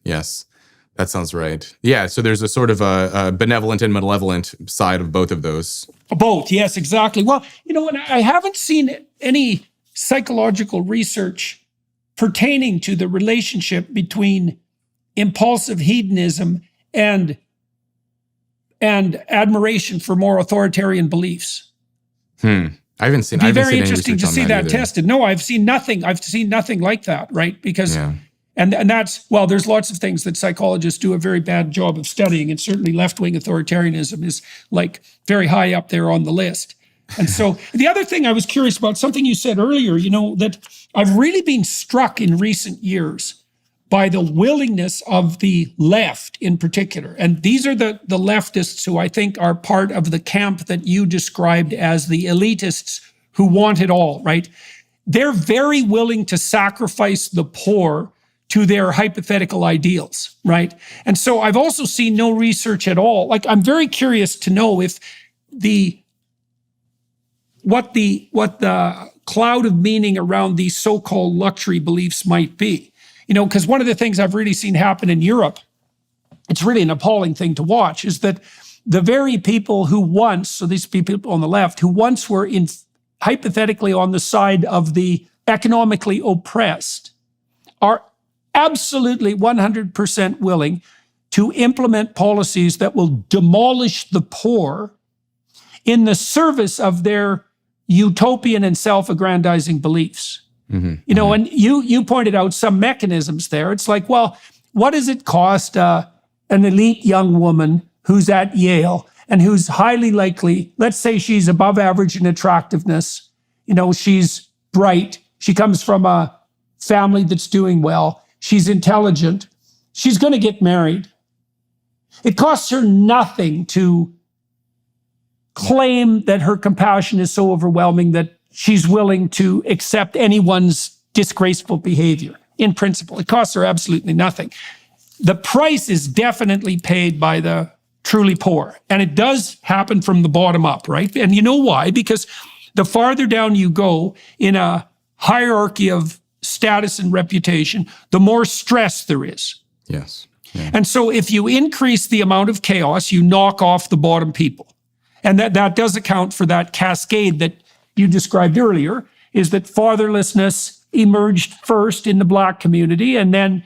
That sounds right. Yeah, so there's a sort of a benevolent and malevolent side of both of those. Both, yes, exactly. Well, and I haven't seen any psychological research pertaining to the relationship between impulsive hedonism and admiration for more authoritarian beliefs. I haven't seen. It'd be I haven't very seen any interesting to research on see that either. tested. No, I've seen nothing. I've seen nothing like that, right? Because Yeah. and that's, well, there's lots of things that psychologists do a very bad job of studying, and certainly left-wing authoritarianism is like very high up there on the list. And so the other thing I was curious about, something you said earlier, that I've really been struck in recent years by the willingness of the left in particular. And these are the leftists who I think are part of the camp that you described as the elitists who want it all, right? They're very willing to sacrifice the poor to their hypothetical ideals, right? And so I've also seen no research at all. Like, I'm very curious to know if what the cloud of meaning around these so-called luxury beliefs might be. Because one of the things I've really seen happen in Europe, it's really an appalling thing to watch, is that the very people who once, so these people on the left, who once were hypothetically on the side of the economically oppressed, are absolutely 100% willing to implement policies that will demolish the poor in the service of their utopian and self-aggrandizing beliefs. And you pointed out some mechanisms there. It's like, well, what does it cost an elite young woman who's at Yale and who's highly likely, let's say she's above average in attractiveness, she's bright, she comes from a family that's doing well, she's intelligent, she's going to get married. It costs her nothing to claim that her compassion is so overwhelming that she's willing to accept anyone's disgraceful behavior. In principle, it costs her absolutely nothing. The price is definitely paid by the truly poor. And it does happen from the bottom up, right? And you know why? Because the farther down you go in a hierarchy of status and reputation, the more stress there is. Yes. Yeah. And so if you increase the amount of chaos, you knock off the bottom people. And that does account for that cascade that you described earlier, is that fatherlessness emerged first in the Black community and then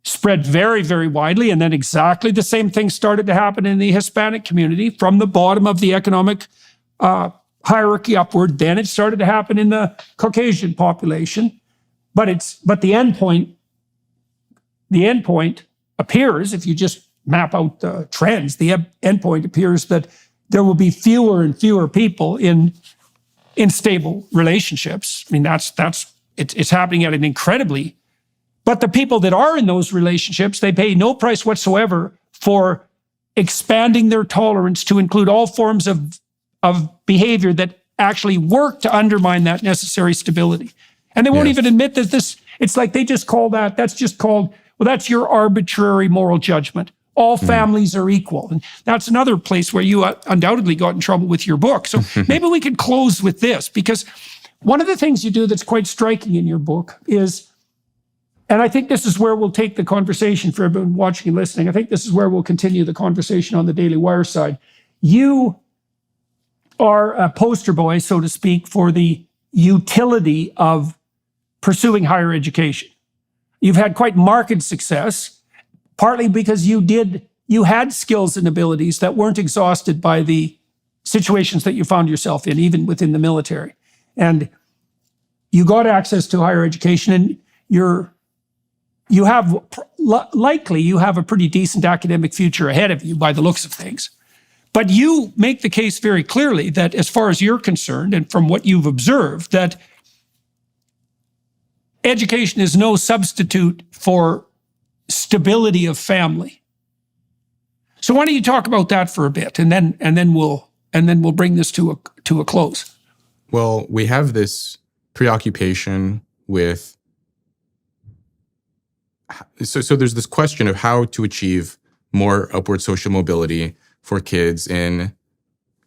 spread very, very widely. And then exactly the same thing started to happen in the Hispanic community from the bottom of the economic hierarchy upward. Then it started to happen in the Caucasian population. But the end point appears, if you just map out the trends, the end point appears that there will be fewer and fewer people in stable relationships. I mean, it's happening at an incredibly, but the people that are in those relationships, they pay no price whatsoever for expanding their tolerance to include all forms of behavior that actually work to undermine that necessary stability. And they won't even admit that it's like they just call that's just called, well, that's your arbitrary moral judgment. All families are equal. And that's another place where you undoubtedly got in trouble with your book. So maybe we could close with this, because one of the things you do that's quite striking in your book is, and I think this is where we'll take the conversation for everyone watching and listening. I think this is where we'll continue the conversation on the Daily Wire side. You are a poster boy, so to speak, for the utility of pursuing higher education. You've had quite marked success, partly because you had skills and abilities that weren't exhausted by the situations that you found yourself in, even within the military. And you got access to higher education, and you have a pretty decent academic future ahead of you by the looks of things. But you make the case very clearly that, as far as you're concerned, and from what you've observed, that education is no substitute for stability of family. So why don't you talk about that for a bit, and then we'll bring this to a close. Well, we have this preoccupation with so there's this question of how to achieve more upward social mobility for kids in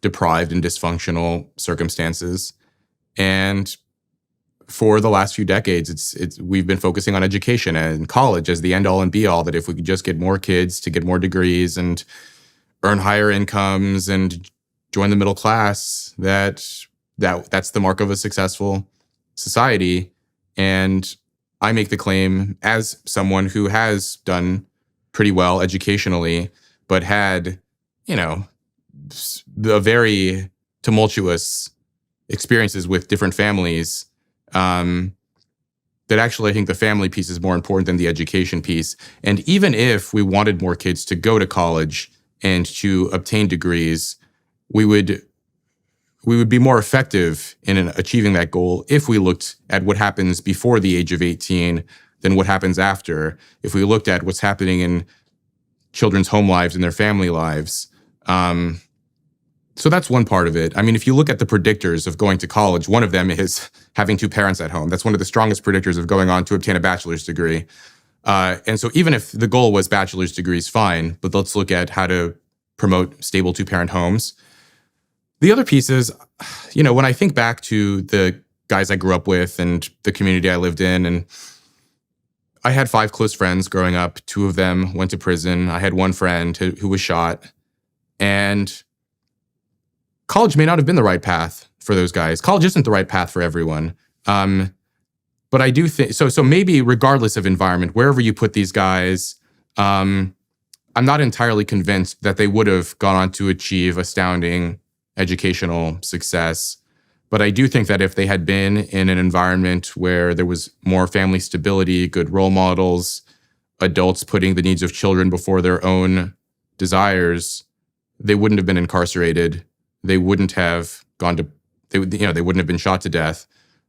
deprived and dysfunctional circumstances. And for the last few decades, we've been focusing on education and college as the end all and be all, that if we could just get more kids to get more degrees and earn higher incomes and join the middle class, that's the mark of a successful society. And I make the claim as someone who has done pretty well educationally, but had, the very tumultuous experiences with different families, that actually I think the family piece is more important than the education piece. And even if we wanted more kids to go to college and to obtain degrees, we would be more effective in achieving that goal if we looked at what happens before the age of 18 than what happens after. If we looked at what's happening in children's home lives and their family lives. So that's one part of it. I mean, if you look at the predictors of going to college, one of them is having two parents at home. That's one of the strongest predictors of going on to obtain a bachelor's degree. And so even if the goal was bachelor's degrees, fine, but let's look at how to promote stable two-parent homes. The other piece is, when I think back to the guys I grew up with and the community I lived in, and I had 5 close friends growing up. 2 of them went to prison. I had one friend who was shot. And college may not have been the right path for those guys. College isn't the right path for everyone. But I do think, so maybe regardless of environment, wherever you put these guys, I'm not entirely convinced that they would have gone on to achieve astounding educational success. But I do think that if they had been in an environment where there was more family stability, good role models, adults putting the needs of children before their own desires, they wouldn't have been incarcerated. They wouldn't have they wouldn't have been shot to death.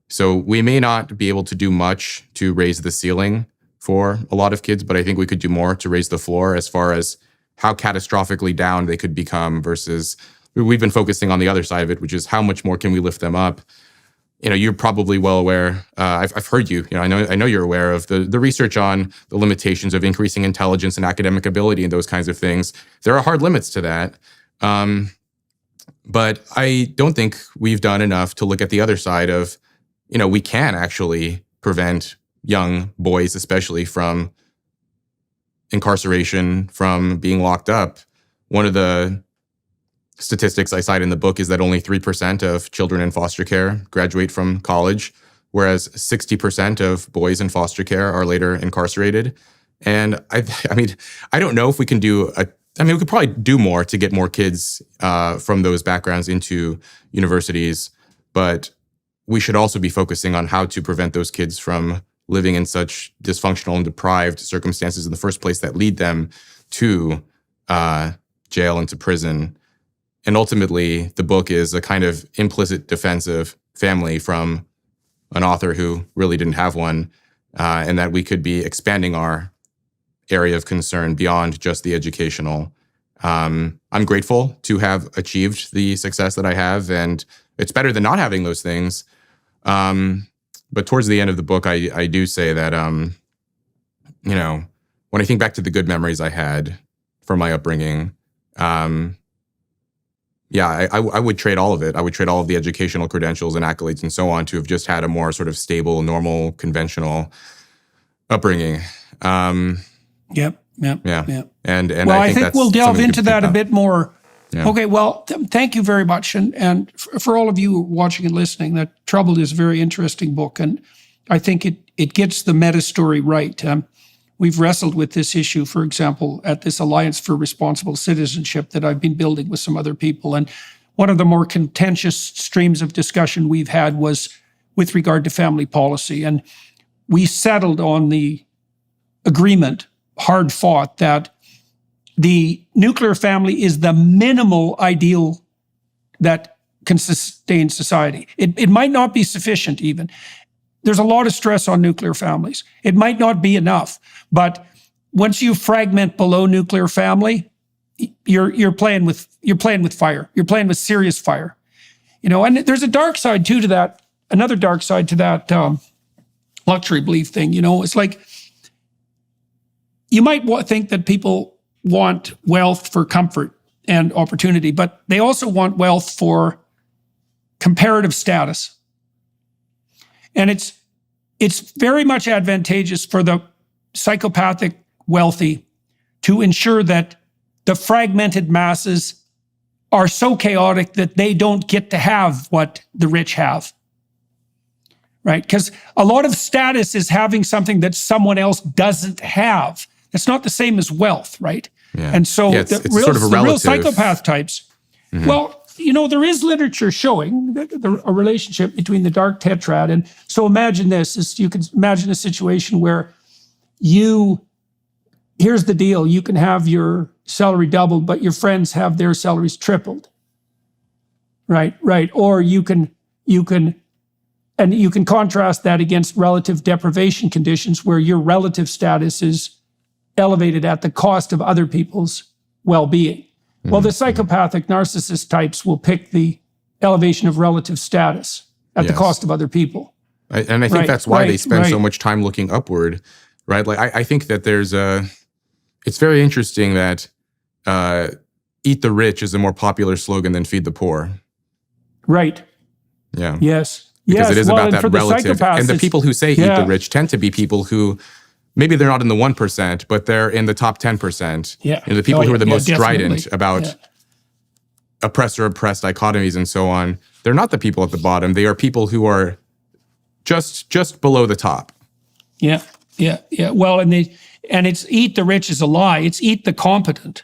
So we may not be able to do much to raise the ceiling for a lot of kids, but I think we could do more to raise the floor as far as how catastrophically down they could become versus we've been focusing on the other side of it, which is how much more can we lift them up? You're probably well aware. I've heard you. I know you're aware of the research on the limitations of increasing intelligence and academic ability and those kinds of things. There are hard limits to that, but I don't think we've done enough to look at the other side of, we can actually prevent young boys, especially from incarceration, from being locked up. One of the statistics I cite in the book is that only 3% of children in foster care graduate from college, whereas 60% of boys in foster care are later incarcerated. And I don't know if we can we could probably do more to get more kids from those backgrounds into universities, but we should also be focusing on how to prevent those kids from living in such dysfunctional and deprived circumstances in the first place that lead them to jail and to prison. And ultimately, the book is a kind of implicit defense of family from an author who really didn't have one, and that we could be expanding our area of concern beyond just the educational. I'm grateful to have achieved the success that I have, and it's better than not having those things. But towards the end of the book, I do say that, when I think back to the good memories I had from my upbringing, I would trade all of it. I would trade all of the educational credentials and accolades and so on to have just had a more sort of stable, normal, conventional upbringing. Yep. Yeah. And well, I think we'll delve into that a bit more. Yeah. Okay, well, thank you very much. And for all of you watching and listening, that Troubled is a very interesting book. And I think it gets the meta story right. We've wrestled with this issue, for example, at this Alliance for Responsible Citizenship that I've been building with some other people. And one of the more contentious streams of discussion we've had was with regard to family policy. And we settled on the agreement, hard fought, that the nuclear family is the minimal ideal that can sustain society. It might not be sufficient even. There's a lot of stress on nuclear families. It might not be enough, but once you fragment below nuclear family, you're playing with fire. You're playing with serious fire, And there's a dark side too to that. Another dark side to that luxury belief thing. It's like you might think that people want wealth for comfort and opportunity, but they also want wealth for comparative status. And it's very much advantageous for the psychopathic wealthy to ensure that the fragmented masses are so chaotic that they don't get to have what the rich have. right? Because a lot of status is having something that someone else doesn't have. It's not the same as wealth, right? Yeah. And so it's the real, sort of a the real relative. psychopath types, well, there is literature showing a relationship between the dark tetrad. And so imagine this, you can imagine a situation where here's the deal, you can have your salary doubled, but your friends have their salaries tripled. Right. Or you can contrast that against relative deprivation conditions where your relative status is elevated at the cost of other people's well-being. Well, the psychopathic narcissist types will pick the elevation of relative status at the cost of other people. And I think that's why they spend so much time looking upward, right? Like I think that it's very interesting that eat the rich is a more popular slogan than feed the poor. Right. Yeah. Yes. Because it is about that for relative. And the people who say eat the rich tend to be people who, maybe they're not in the 1%, but they're in the top 10%. Yeah. The people who are the most definitely. strident about oppressor-oppressed dichotomies and so on, they're not the people at the bottom. They are people who are just below the top. Yeah. Well, and it's eat the rich is a lie. It's eat the competent.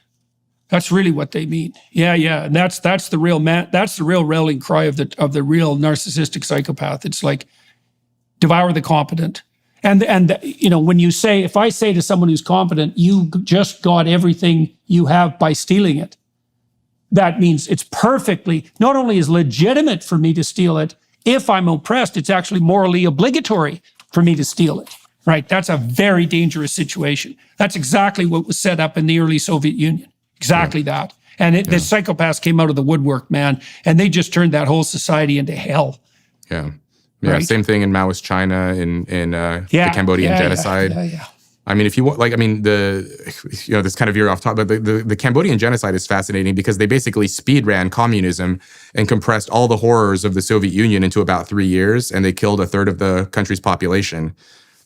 That's really what they mean. Yeah. And that's the real rallying cry of the real narcissistic psychopath. It's like devour the competent. And when you say, if I say to someone who's competent, you just got everything you have by stealing it, that means it's perfectly, not only is legitimate for me to steal it, if I'm oppressed, it's actually morally obligatory for me to steal it, right? That's a very dangerous situation. That's exactly what was set up in the early Soviet Union. Exactly that. And the psychopaths came out of the woodwork, man, and they just turned that whole society into hell. Yeah. Right. Same thing in Maoist China, in the Cambodian genocide. Yeah. I mean, if you want, this kind of veer off topic, but the Cambodian genocide is fascinating because they basically speed ran communism and compressed all the horrors of the Soviet Union into about 3 years, and they killed a third of the country's population.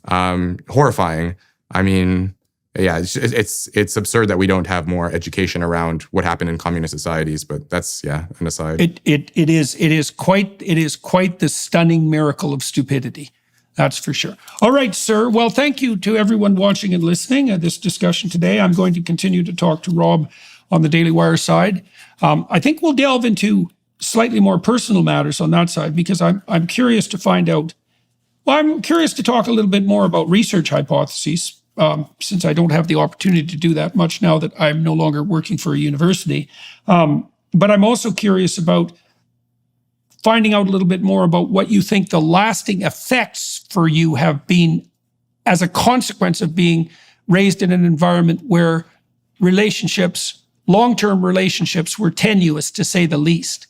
Horrifying. I mean, yeah, it's absurd that we don't have more education around what happened in communist societies, but that's an aside. It is quite the stunning miracle of stupidity. That's for sure. All right, sir. Well, thank you to everyone watching and listening to this discussion today. I'm going to continue to talk to Rob on the Daily Wire side. I think we'll delve into slightly more personal matters on that side because I'm curious to find out. Well, I'm curious to talk a little bit more about research hypotheses. Since I don't have the opportunity to do that much now that I'm no longer working for a university. But I'm also curious about finding out a little bit more about what you think the lasting effects for you have been as a consequence of being raised in an environment where long-term relationships were tenuous, to say the least.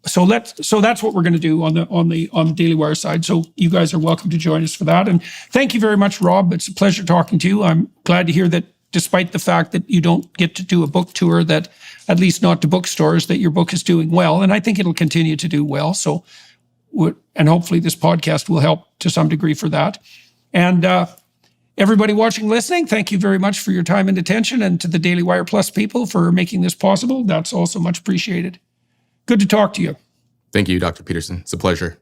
So that's what we're going to do on the Daily Wire side. So you guys are welcome to join us for that. And thank you very much, Rob. It's a pleasure talking to you. I'm glad to hear that despite the fact that you don't get to do a book tour, that at least not to bookstores, that your book is doing well. And I think it'll continue to do well. So, and hopefully this podcast will help to some degree for that. And everybody watching, listening, thank you very much for your time and attention, and to the Daily Wire Plus people for making this possible. That's also much appreciated. Good to talk to you. Thank you, Dr. Peterson. It's a pleasure.